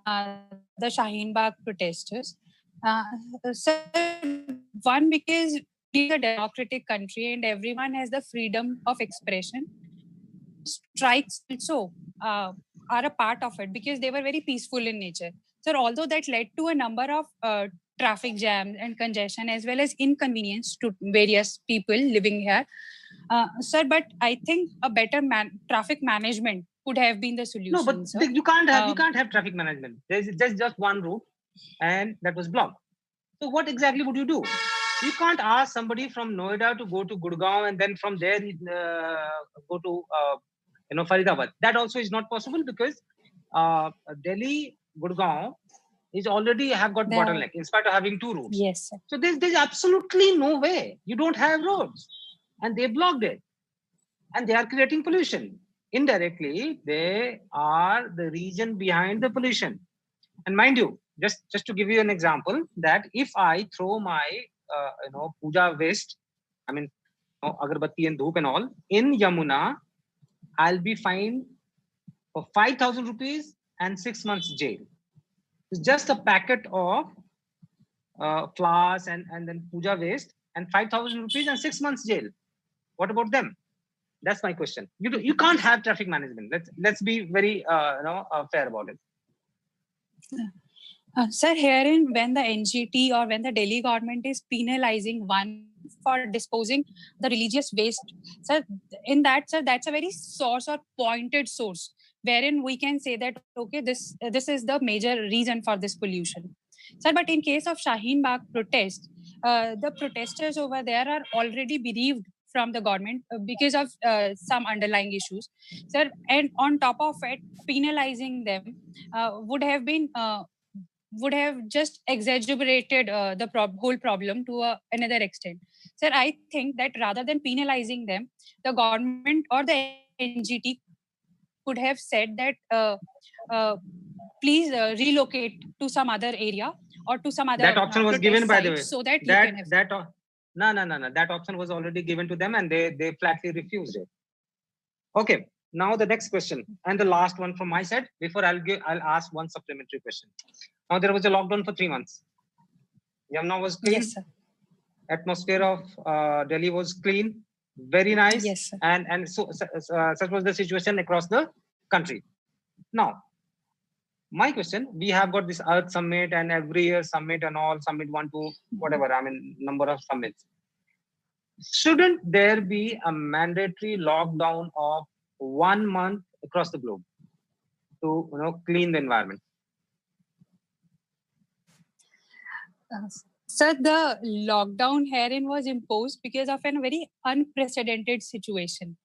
the Shaheen Bagh protesters. Sir, one, because we are a democratic country and everyone has the freedom of expression. Strikes also are a part of it because they were very peaceful in nature. So although that led to a number of traffic jams and congestion as well as inconvenience to various people living here, sir, but I think a better traffic management could have been the solution. No, but sir. you can't have traffic management. There's just one route, and that was blocked. So what exactly would you do? You can't ask somebody from Noida to go to Gurgaon and then from there go to Faridabad. That also is not possible because Delhi, Gurgaon is already have got bottleneck in spite of having two routes. Yes, sir. So there's absolutely no way. You don't have roads, and they blocked it, and they are creating pollution. Indirectly, they are the reason behind the pollution. And mind you, just to give you an example, that if I throw my puja waste, I mean agarbatti and dhoop and all in Yamuna, I'll be fined for 5,000 rupees and 6 months jail. It's just a packet of flowers and then puja waste and 5,000 rupees and 6 months jail. What about them? That's my question. You can't have traffic management. Let's be very fair about it. Sir, herein when the NGT or when the Delhi government is penalizing one for disposing the religious waste, sir, in that, sir, that's a very source or pointed source wherein we can say that, okay, this is the major reason for this pollution. Sir, but in case of Shaheen Bagh protest, the protesters over there are already bereaved from the government because of some underlying issues, sir, and on top of it, penalizing them would have just exaggerated the whole problem to another extent. Sir, I think that rather than penalizing them, the government or the NGT could have said that please relocate to some other area or to some other That option was given, by the way. so that you can have no. That option was already given to them, and they flatly refused it. Okay. Now the next question and the last one from my side. Before I'll ask one supplementary question. Now there was a lockdown for 3 months. Yamuna was clean. Yes, sir. Atmosphere of Delhi was clean, very nice. Yes, sir. And so such was the situation across the country. Now, my question: we have got this Earth Summit and every year summit and all, summit 1, 2, whatever. I mean, number of summits. Shouldn't there be a mandatory lockdown of 1 month across the globe to clean the environment? Sir, the lockdown herein was imposed because of a very unprecedented situation.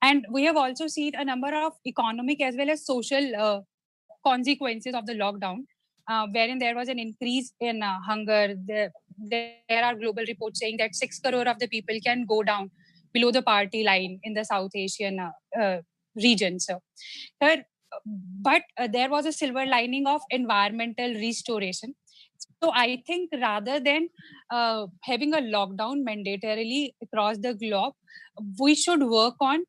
And we have also seen a number of economic as well as social consequences of the lockdown, wherein there was an increase in hunger. There are global reports saying that 6 crore of the people can go down below the poverty line in the South Asian region. So, but there was a silver lining of environmental restoration. So I think rather than having a lockdown mandatorily across the globe, we should work on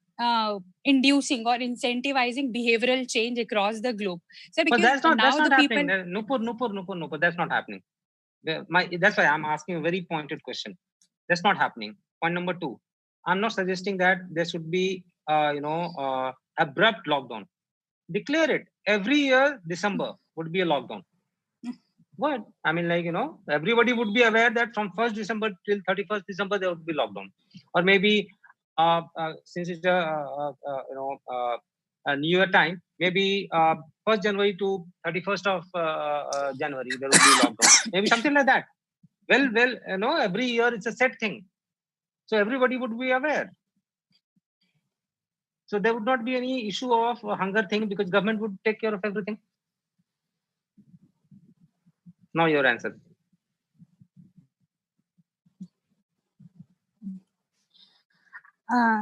inducing or incentivizing behavioral change across the globe. So but that's not people... happening. Nupur, that's not happening. That's why I'm asking a very pointed question. That's not happening. Point number 2, I'm not suggesting that there should be abrupt lockdown. Declare it. Every year, December would be a lockdown. What? I mean, everybody would be aware that from 1st December till 31st December, there would be lockdown. Or maybe since it's a New Year time, maybe 1st January to 31st of January, there would be lockdown. Maybe something like that. Well, every year it's a set thing. So everybody would be aware. So there would not be any issue of hunger thing because government would take care of everything. Now your answer.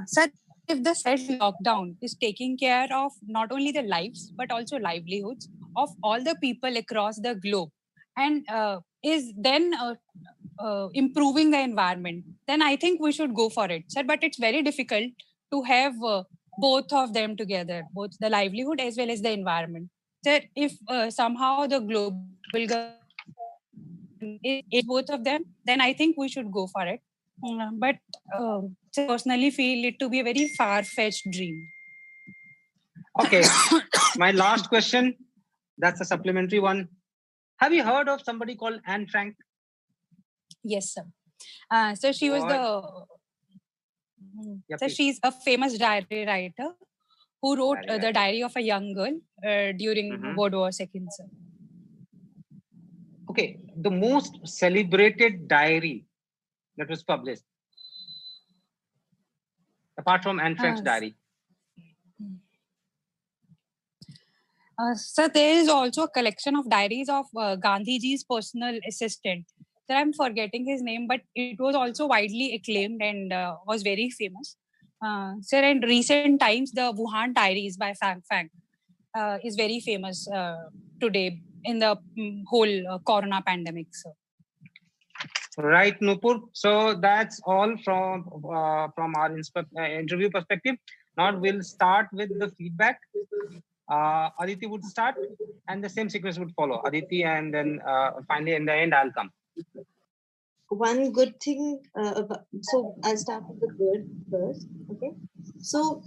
Sir, if the said lockdown is taking care of not only the lives but also livelihoods of all the people across the globe and is then improving the environment, then I think we should go for it, sir. But it's very difficult to have both of them together, both the livelihood as well as the environment. Sir, if somehow the global government is both of them, then I think we should go for it. But I personally feel it to be a very far-fetched dream. Okay, my last question. That's a supplementary one. Have you heard of somebody called Anne Frank? Yes, sir. So she was so she's a famous diary writer who wrote the Diary of a Young Girl during World War II, sir. Okay, the most celebrated diary that was published, apart from Anne Frank's diary. So there is also a collection of diaries of Gandhiji's personal assistant. Sir, I'm forgetting his name, but it was also widely acclaimed and was very famous. Sir, in recent times, the Wuhan Diaries by Fang is very famous today in the whole corona pandemic, sir. Right, Nupur. So that's all from our interview perspective. Now we'll start with the feedback. Aditi would start, and the same sequence would follow. Aditi, and then finally in the end, I'll come. One good thing. So I'll start with the good first. Okay. So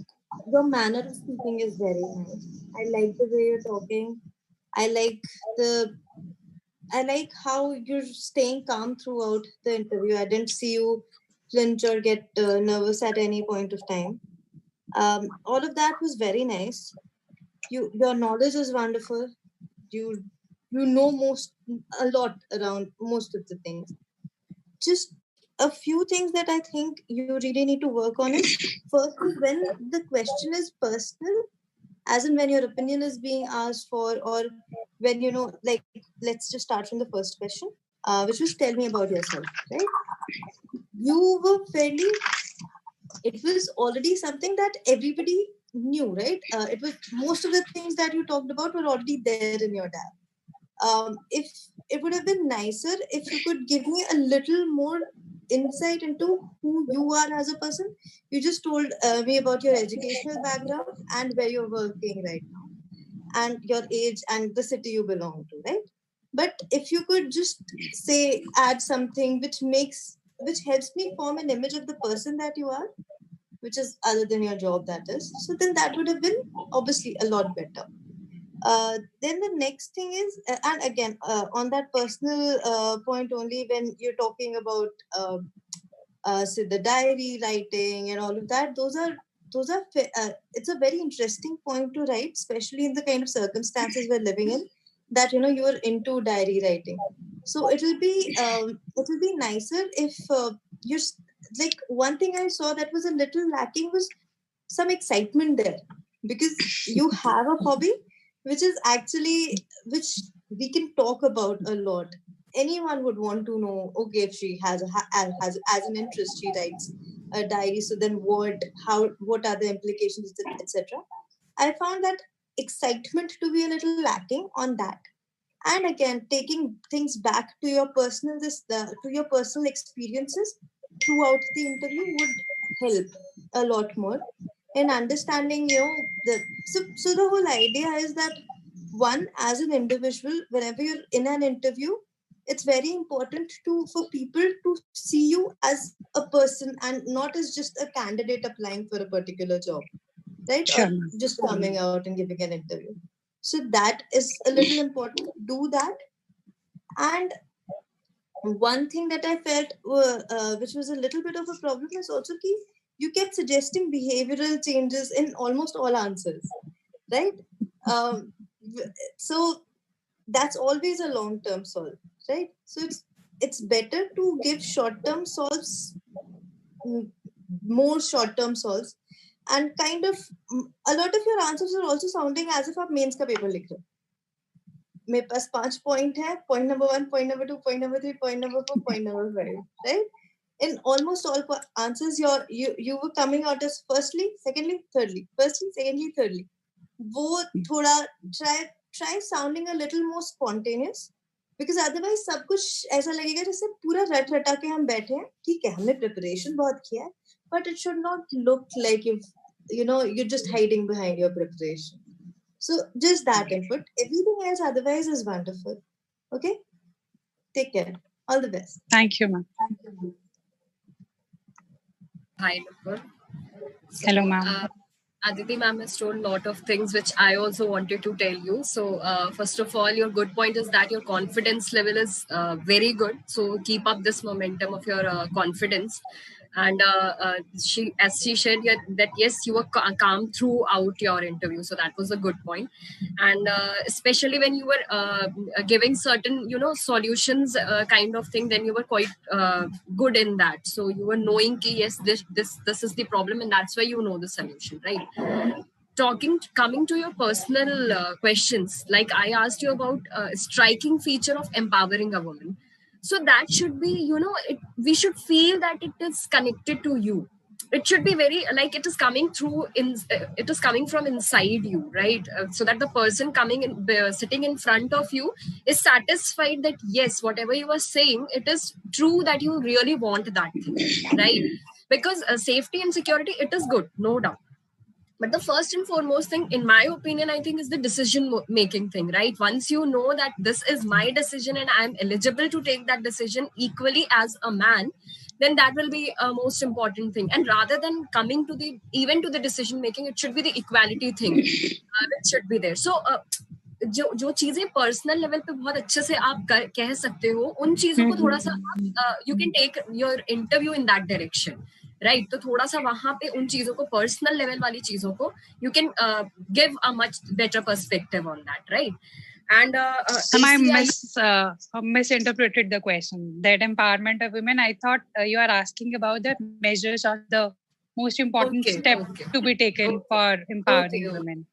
your manner of speaking is very nice. I like the way you're talking. I like how you're staying calm throughout the interview. I didn't see you flinch or get nervous at any point of time. All of that was very nice. Your knowledge is wonderful. You know a lot around most of the things. Just a few things that I think you really need to work on is first, when the question is personal, as in when your opinion is being asked for, or when let's just start from the first question, which was tell me about yourself, right? You were it was already something that everybody new, right? It was most of the things that you talked about were already there in your DAP. If it would have been nicer if you could give me a little more insight into who you are as a person. You just told me about your educational background and where you're working right now, and your age and the city you belong to, right? But if you could just say add something which helps me form an image of the person that you are, which is other than your job, that is, so then that would have been obviously a lot better. Then the next thing is, and again, on that personal point only, when you're talking about say the diary writing and all of that, those are it's a very interesting point to write, especially in the kind of circumstances we're living in, that you are into diary writing. So it will be nicer if you're like, one thing I saw that was a little lacking was some excitement there, because you have a hobby which we can talk about a lot. Anyone would want to know, okay, if she has as an interest, she writes a diary, so then what are the implications, etc. I found that excitement to be a little lacking on that. And again, taking things back to your personal experiences throughout the interview would help a lot more in understanding, so the whole idea is that, one, as an individual, whenever you're in an interview, it's very important for people to see you as a person and not as just a candidate applying for a particular job, right? Sure, Or ma'am. just coming out and giving an interview. So that is a little important. Do that. And one thing that I felt which was a little bit of a problem is also key. You kept suggesting behavioral changes in almost all answers, right? So that's always a long-term solve, right? So it's better to give short-term solves, more short-term solves, and kind of a lot of your answers are also sounding as if आप mains का paper लिख रहे हो. मेरे पास 5 point है, point number 1, point number 2, point number 3, point number 4, point number 5, right? In almost all answers, you were coming out as firstly, secondly, thirdly, firstly, secondly, thirdly. वो थोड़ा try sounding a little more spontaneous, because otherwise सब कुछ ऐसा लगेगा जैसे पूरा रट रटा के हम बैठे हैं. ठीक है, हमने preparation बहुत किया है, but it should not look like you're just hiding behind your preparation. So just that input. Everything else otherwise is wonderful. Okay? Take care. All the best. Thank you, ma'am. Hi, Nupur. Hello, ma'am. Aditi ma'am has told a lot of things which I also wanted to tell you. So first of all, your good point is that your confidence level is very good. So keep up this momentum of your confidence. And she shared that yes, you were calm throughout your interview. So that was a good point. And especially when you were giving certain, solutions kind of thing, then you were quite good in that. So you were knowing ki, yes, this is the problem, and that's why you know the solution, right? Coming to your personal questions, like I asked you about striking feature of empowering a woman. So that should be, we should feel that it is connected to you. It should be very like it is coming through it is coming from inside you, right? So that the person coming in, sitting in front of you, is satisfied that yes, whatever you are saying, it is true, that you really want that thing, right? Because safety and security, it is good, no doubt. But the first and foremost thing, in my opinion, I think is the decision making thing, right? Once you know that this is my decision and I'm eligible to take that decision equally as a man, then that will be a most important thing. And rather than coming to the decision making, it should be the equality thing which should be there. So जो चीजें personal level पे बहुत अच्छे से आप कह सकते हो, उन चीजों को थोड़ा सा you can take your interview in that direction, right? तो थोड़ा सा वहां पे उन चीजों को, पर्सनल लेवल वाली चीजों को, you can give a much better perspective on that, right? And I misinterpreted the question. That empowerment of women, I thought you are asking about the measures of the most important step to be taken for empowering women.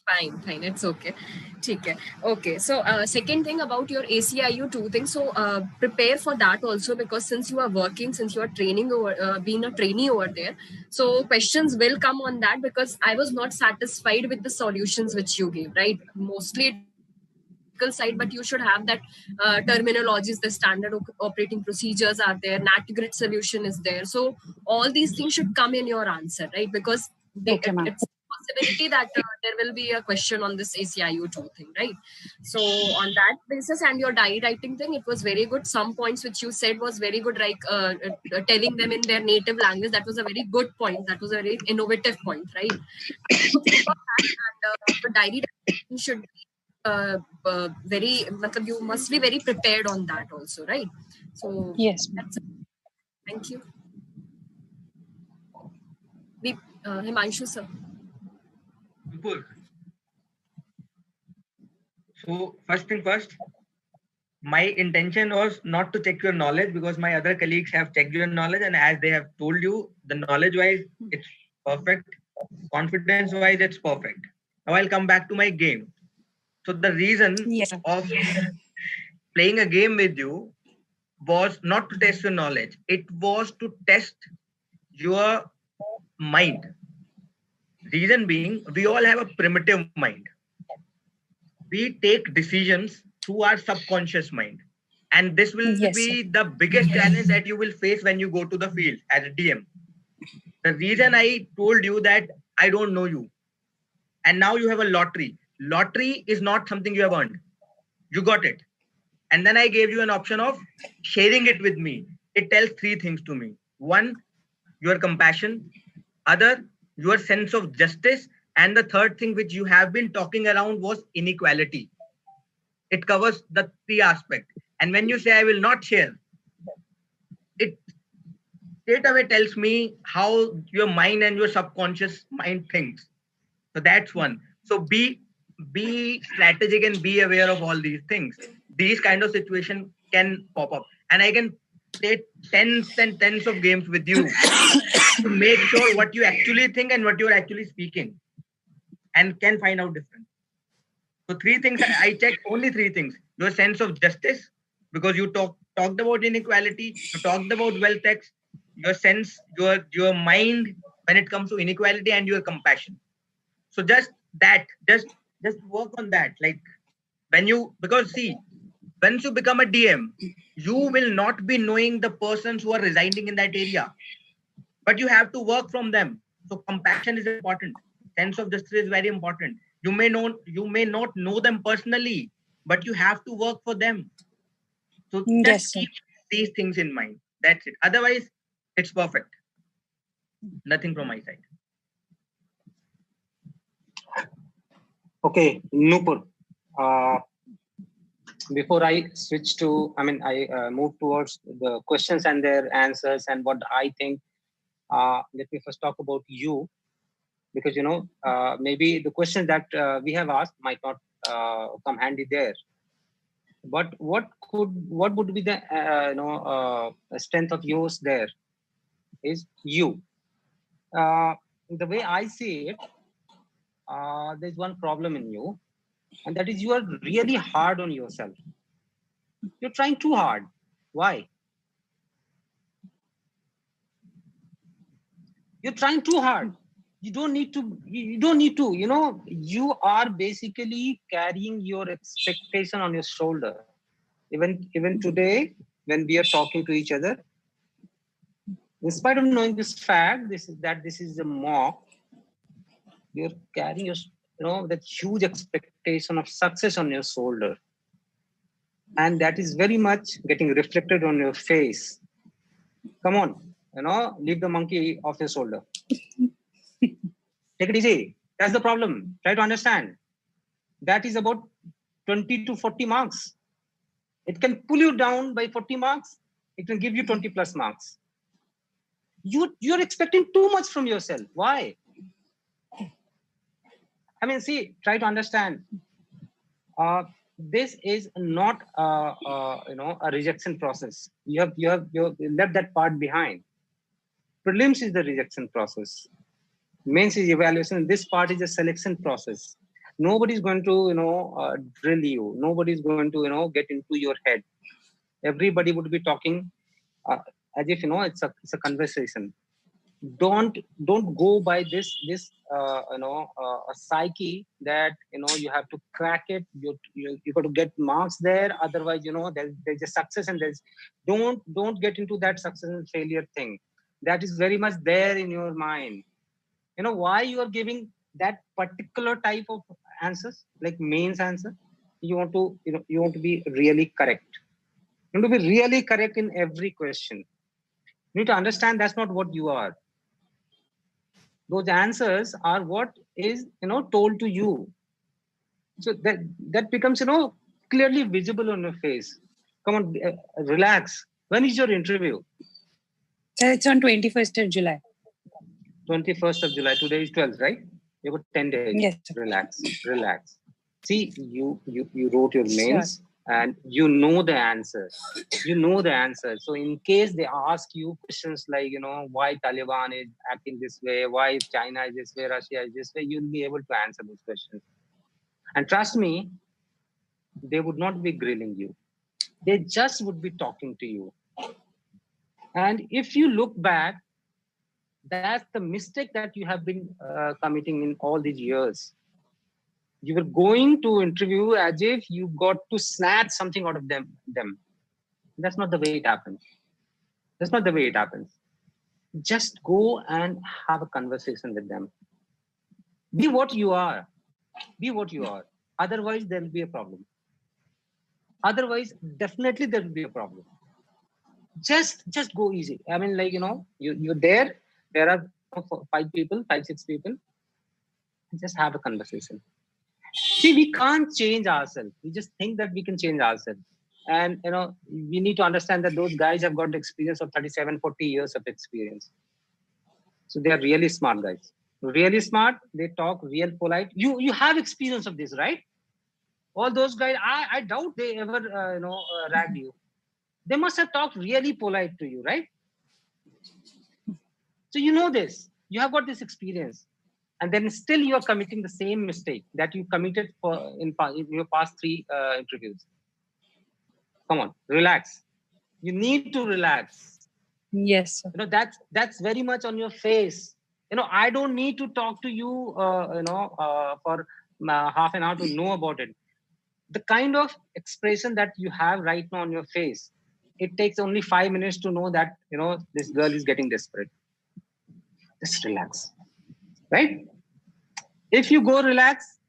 Fine. It's okay. ठीक है. Okay. So second thing about your ACIU 2 thing. So prepare for that also, because since you are working, since you are training over, being a trainee over there, so questions will come on that, because I was not satisfied with the solutions which you gave. Right. Mostly side, but you should have that terminologies, the standard operating procedures are there, NAT grid solution is there, so all these things should come in your answer, right? Because Okay, ma'am. it's a possibility that there will be a question on this ACIU 2 thing, right? So on that basis, and your diary writing thing, it was very good. Some points which you said was very good, like telling them in their native language. That was a very good point. That was a very innovative point, right? And the diary writing should be very, you must be very prepared on that also, right? So Yes, ma'am. that's it. Thank you. Himanshu sir. Nupur. So first thing first, my intention was not to check your knowledge, because my other colleagues have checked your knowledge, and as they have told you, the knowledge wise it's perfect, confidence wise it's perfect. Now I'll come back to my game. So the reason Yes, sir. of playing a game with you was not to test your knowledge. It was to test your mind. Reason being, we all have a primitive mind. We take decisions through our subconscious mind. And this will Yes, be the biggest challenge that you will face when you go to the field as a DM. The reason I told you that I don't know you, and now you have a lottery. Lottery is not something you have earned. You got it. And then I gave you an option of sharing it with me. It tells three things to me. One, your compassion. Other, your sense of justice. And the third thing which you have been talking around was inequality. It covers the three aspects. And when you say I will not share, it straight away tells me how your mind and your subconscious mind thinks. So that's one. So be strategic and be aware of all these things. These kind of situation can pop up, and I can play tens and tens of games with you to make sure what you actually think and what you're actually speaking, and can find out different. So three things I checked, only three things: your sense of justice, because you talked about inequality, you talked about wealth tax, your sense, your mind when it comes to inequality, and your compassion. So just that, just work on that. Like when you, because see, once you become a DM, you will not be knowing the persons who are residing in that area, but you have to work from them. So compassion is important. Sense of justice is very important. You may not know them personally, but you have to work for them. So Yes, just sir. keep these things in mind. That's it. Otherwise, it's perfect. Nothing from my side. Okay, Nupur. Before I switch to, I move towards the questions and their answers and what I think. Let me first talk about you, because maybe the questions that we have asked might not come handy there. But what would be the strength of yours there is you. The way I see it, there's one problem in you, and that is you are really hard on yourself. You're trying too hard. Why? You're trying too hard. You don't need to. You are basically carrying your expectation on your shoulder. Even today, when we are talking to each other, in spite of knowing this fact, this is a mock, you're carrying that huge expectation of success on your shoulder, and that is very much getting reflected on your face. Come on, leave the monkey off your shoulder. Take it easy. That's the problem. Try to understand. That is about 20 to 40 marks. It can pull you down by 40 marks. It can give you 20 plus marks. You're expecting too much from yourself. Why? Try to understand. This is not a rejection process. You have left that part behind. Prelims is the rejection process. Mains is evaluation. This part is a selection process. Nobody's going to, drill you. Nobody's going to, get into your head. Everybody would be talking as if, it's a conversation. Don't go by this a psyche that you have to crack it. You got to get marks there. Otherwise, there's a success and there's don't get into that success and failure thing. That is very much there in your mind. Why you are giving that particular type of answers, like mains answer. You want to be really correct. You want to be really correct in every question. You need to understand that's not what you are. Those answers are what is told to you. So that becomes clearly visible on your face. Come on, relax. When is your interview? So it's on 21st of July. 21st of July. Today is 12th, right? You got 10 days. Yes. Relax. See, you wrote your mains. Sure. And you know the answer. So in case they ask you questions like, why Taliban is acting this way, why China is this way, Russia is this way, you'll be able to answer those questions. And trust me, they would not be grilling you. They just would be talking to you. And if you look back, that's the mistake that you have been committing in all these years. You were going to interview as if you got to snatch something out of them. That's not the way it happens. Just go and have a conversation with them. Be what you are. Otherwise, there will be a problem. Definitely there will be a problem. Just go easy. I mean, you're there. There are 5-6 people. Just have a conversation. See, we can't change ourselves. We just think that we can change ourselves. And, we need to understand that those guys have got the experience of 37, 40 years of experience. So they are really smart guys. Really smart. They talk real polite. You have experience of this, right? All those guys, I doubt they ever, ragged you. They must have talked really polite to you, right? So you know this. You have got this experience. And then still you are committing the same mistake that you committed in your past 3 interviews. Come on, relax. You need to relax. Yes, sir. That's very much on your face. I don't need to talk to you, for half an hour to know about it. The kind of expression that you have right now on your face, it takes only 5 minutes to know that, this girl is getting desperate. Just relax. Right? If you go relax,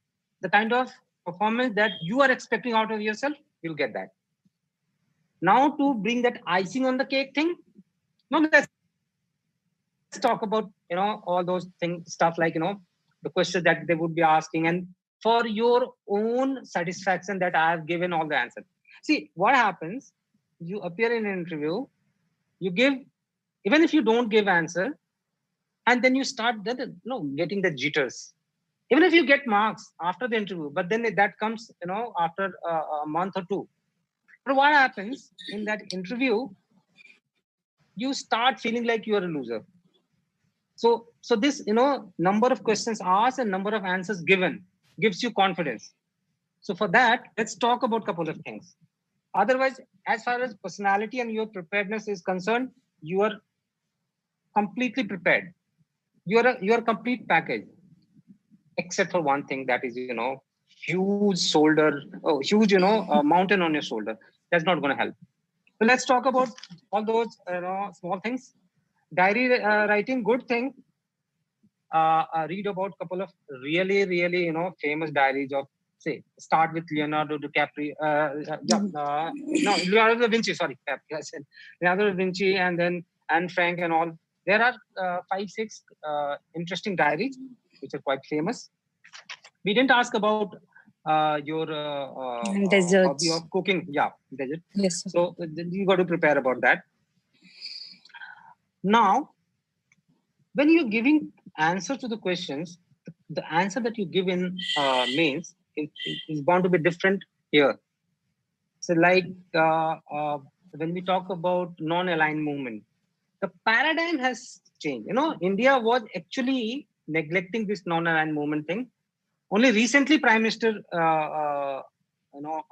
the kind of performance that you are expecting out of yourself, you'll get that. Now to bring that icing on the cake thing, let's talk about, all those stuff like, the questions that they would be asking, and for your own satisfaction that I have given all the answers. See, what happens, you appear in an interview, you give, even if you don't give answer, and then you start getting the jitters. Even if you get marks after the interview, but then that comes, after a month or 2. But what happens in that interview, you start feeling like you are a loser. So this, number of questions asked and number of answers given gives you confidence. So for that, let's talk about a couple of things. Otherwise, as far as personality and your preparedness is concerned, you are completely prepared. You are a complete package. Except for one thing, that is, huge mountain on your shoulder. That's not going to help. So let's talk about all those, small things. Diary writing, good thing. Read about a couple of really, really, famous diaries of, say, start with Leonardo DiCaprio. Leonardo da Vinci, sorry. Leonardo da Vinci, and then Anne Frank and all. There are 5-6 interesting diaries which are quite famous. We didn't ask about your hobby of cooking. Yeah, desert. Yes. So you got to prepare about that. Now, when you're giving answer to the questions, the answer that you give in mains is bound to be different here. So like when we talk about non-aligned movement, the paradigm has changed. India was actually neglecting this non-aligned movement thing. Only recently Prime Minister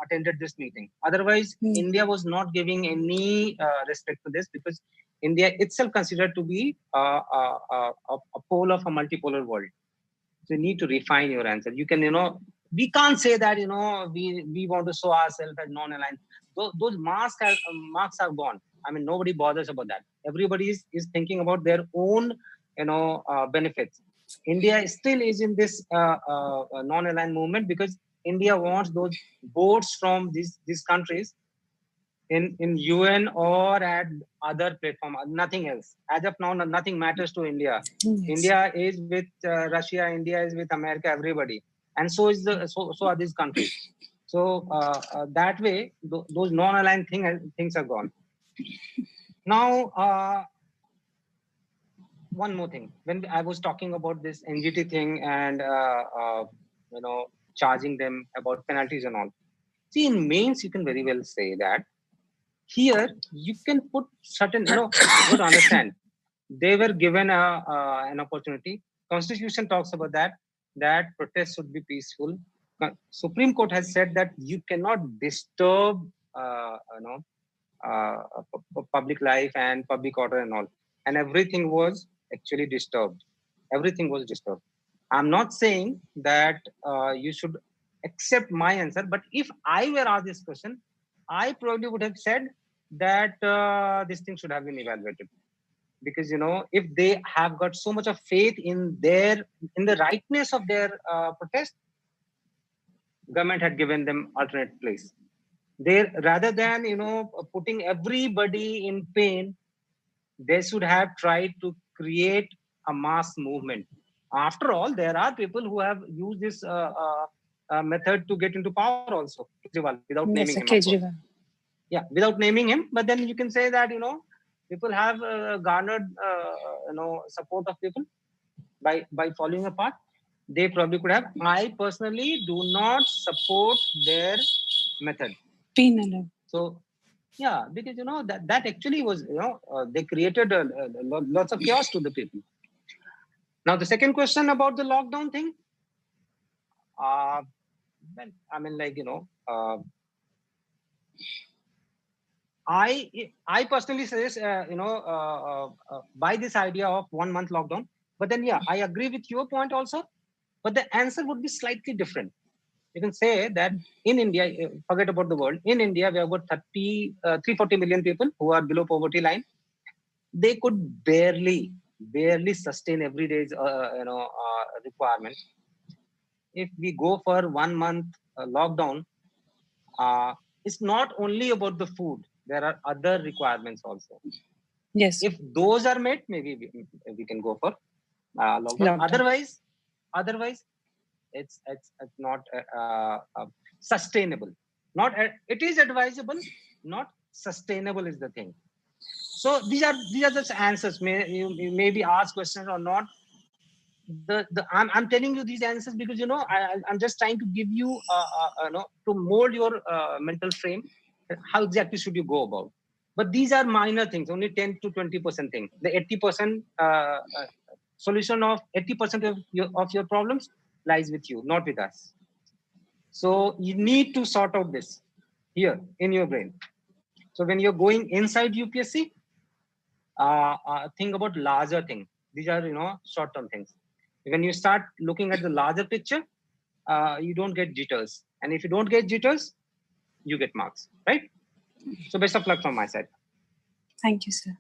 attended this meeting. Otherwise, India was not giving any respect to this, because India itself considered to be a pole of a multipolar world. So you need to refine your answer. You can, we can't say that, we want to show ourselves as non-aligned. Those marks are gone. I mean, nobody bothers about that. Everybody is thinking about their own, benefits. India still is in this non-aligned movement, because India wants those votes from these countries in UN or at other platform, nothing else. As of now, nothing matters to India. Yes. India is with Russia, India is with America, everybody, and so are these countries. So that way, those non-aligned things are gone. Now, one more thing. When I was talking about this NGT thing and charging them about penalties and all. See, in mains, you can very well say that. Here, you can put certain, you got to understand. They were given an opportunity. Constitution talks about that protests should be peaceful. Supreme Court has said that you cannot disturb, public life and public order and all. And everything was actually disturbed. Everything was disturbed. I'm not saying that you should accept my answer, but if I were asked this question, I probably would have said that this thing should have been evaluated, because if they have got so much of faith in the rightness of their protest, government had given them alternate place. They, rather than putting everybody in pain, they should have tried to create a mass movement. After all, there are people who have used this method to get into power also. Kejriwal, without naming him. Kejriwal. Yeah, without naming him, but then you can say that people have garnered support of people by following a path. They probably could have. I personally do not support their method. Penal. So yeah, because that actually was they created lots of chaos to the people. Now the second question about the lockdown thing. Well, I mean, I personally suggest by this idea of 1 month lockdown. But then yeah, I agree with your point also. But the answer would be slightly different. You can say that in India, forget about the world. In India, we have got 340 million people who are below poverty line. They could barely sustain every day's requirement. If we go for 1 month lockdown, it's not only about the food. There are other requirements also. Yes. If those are met, maybe we can go for lockdown. Otherwise, it's not sustainable. It is advisable, not sustainable is the thing. So these are just answers. You may be asked questions or not. I'm telling you these answers because I'm just trying to give you to mold your mental frame. How exactly should you go about? But these are minor things, only 10 to 20% thing. The 80% solution of 80% of your problems lies with you, not with us. So you need to sort out this here in your brain. So when you're going inside UPSC, think about larger things. These are short-term things. When you start looking at the larger picture, you don't get jitters. And if you don't get jitters, you get marks, right? So best of luck from my side. Thank you, sir.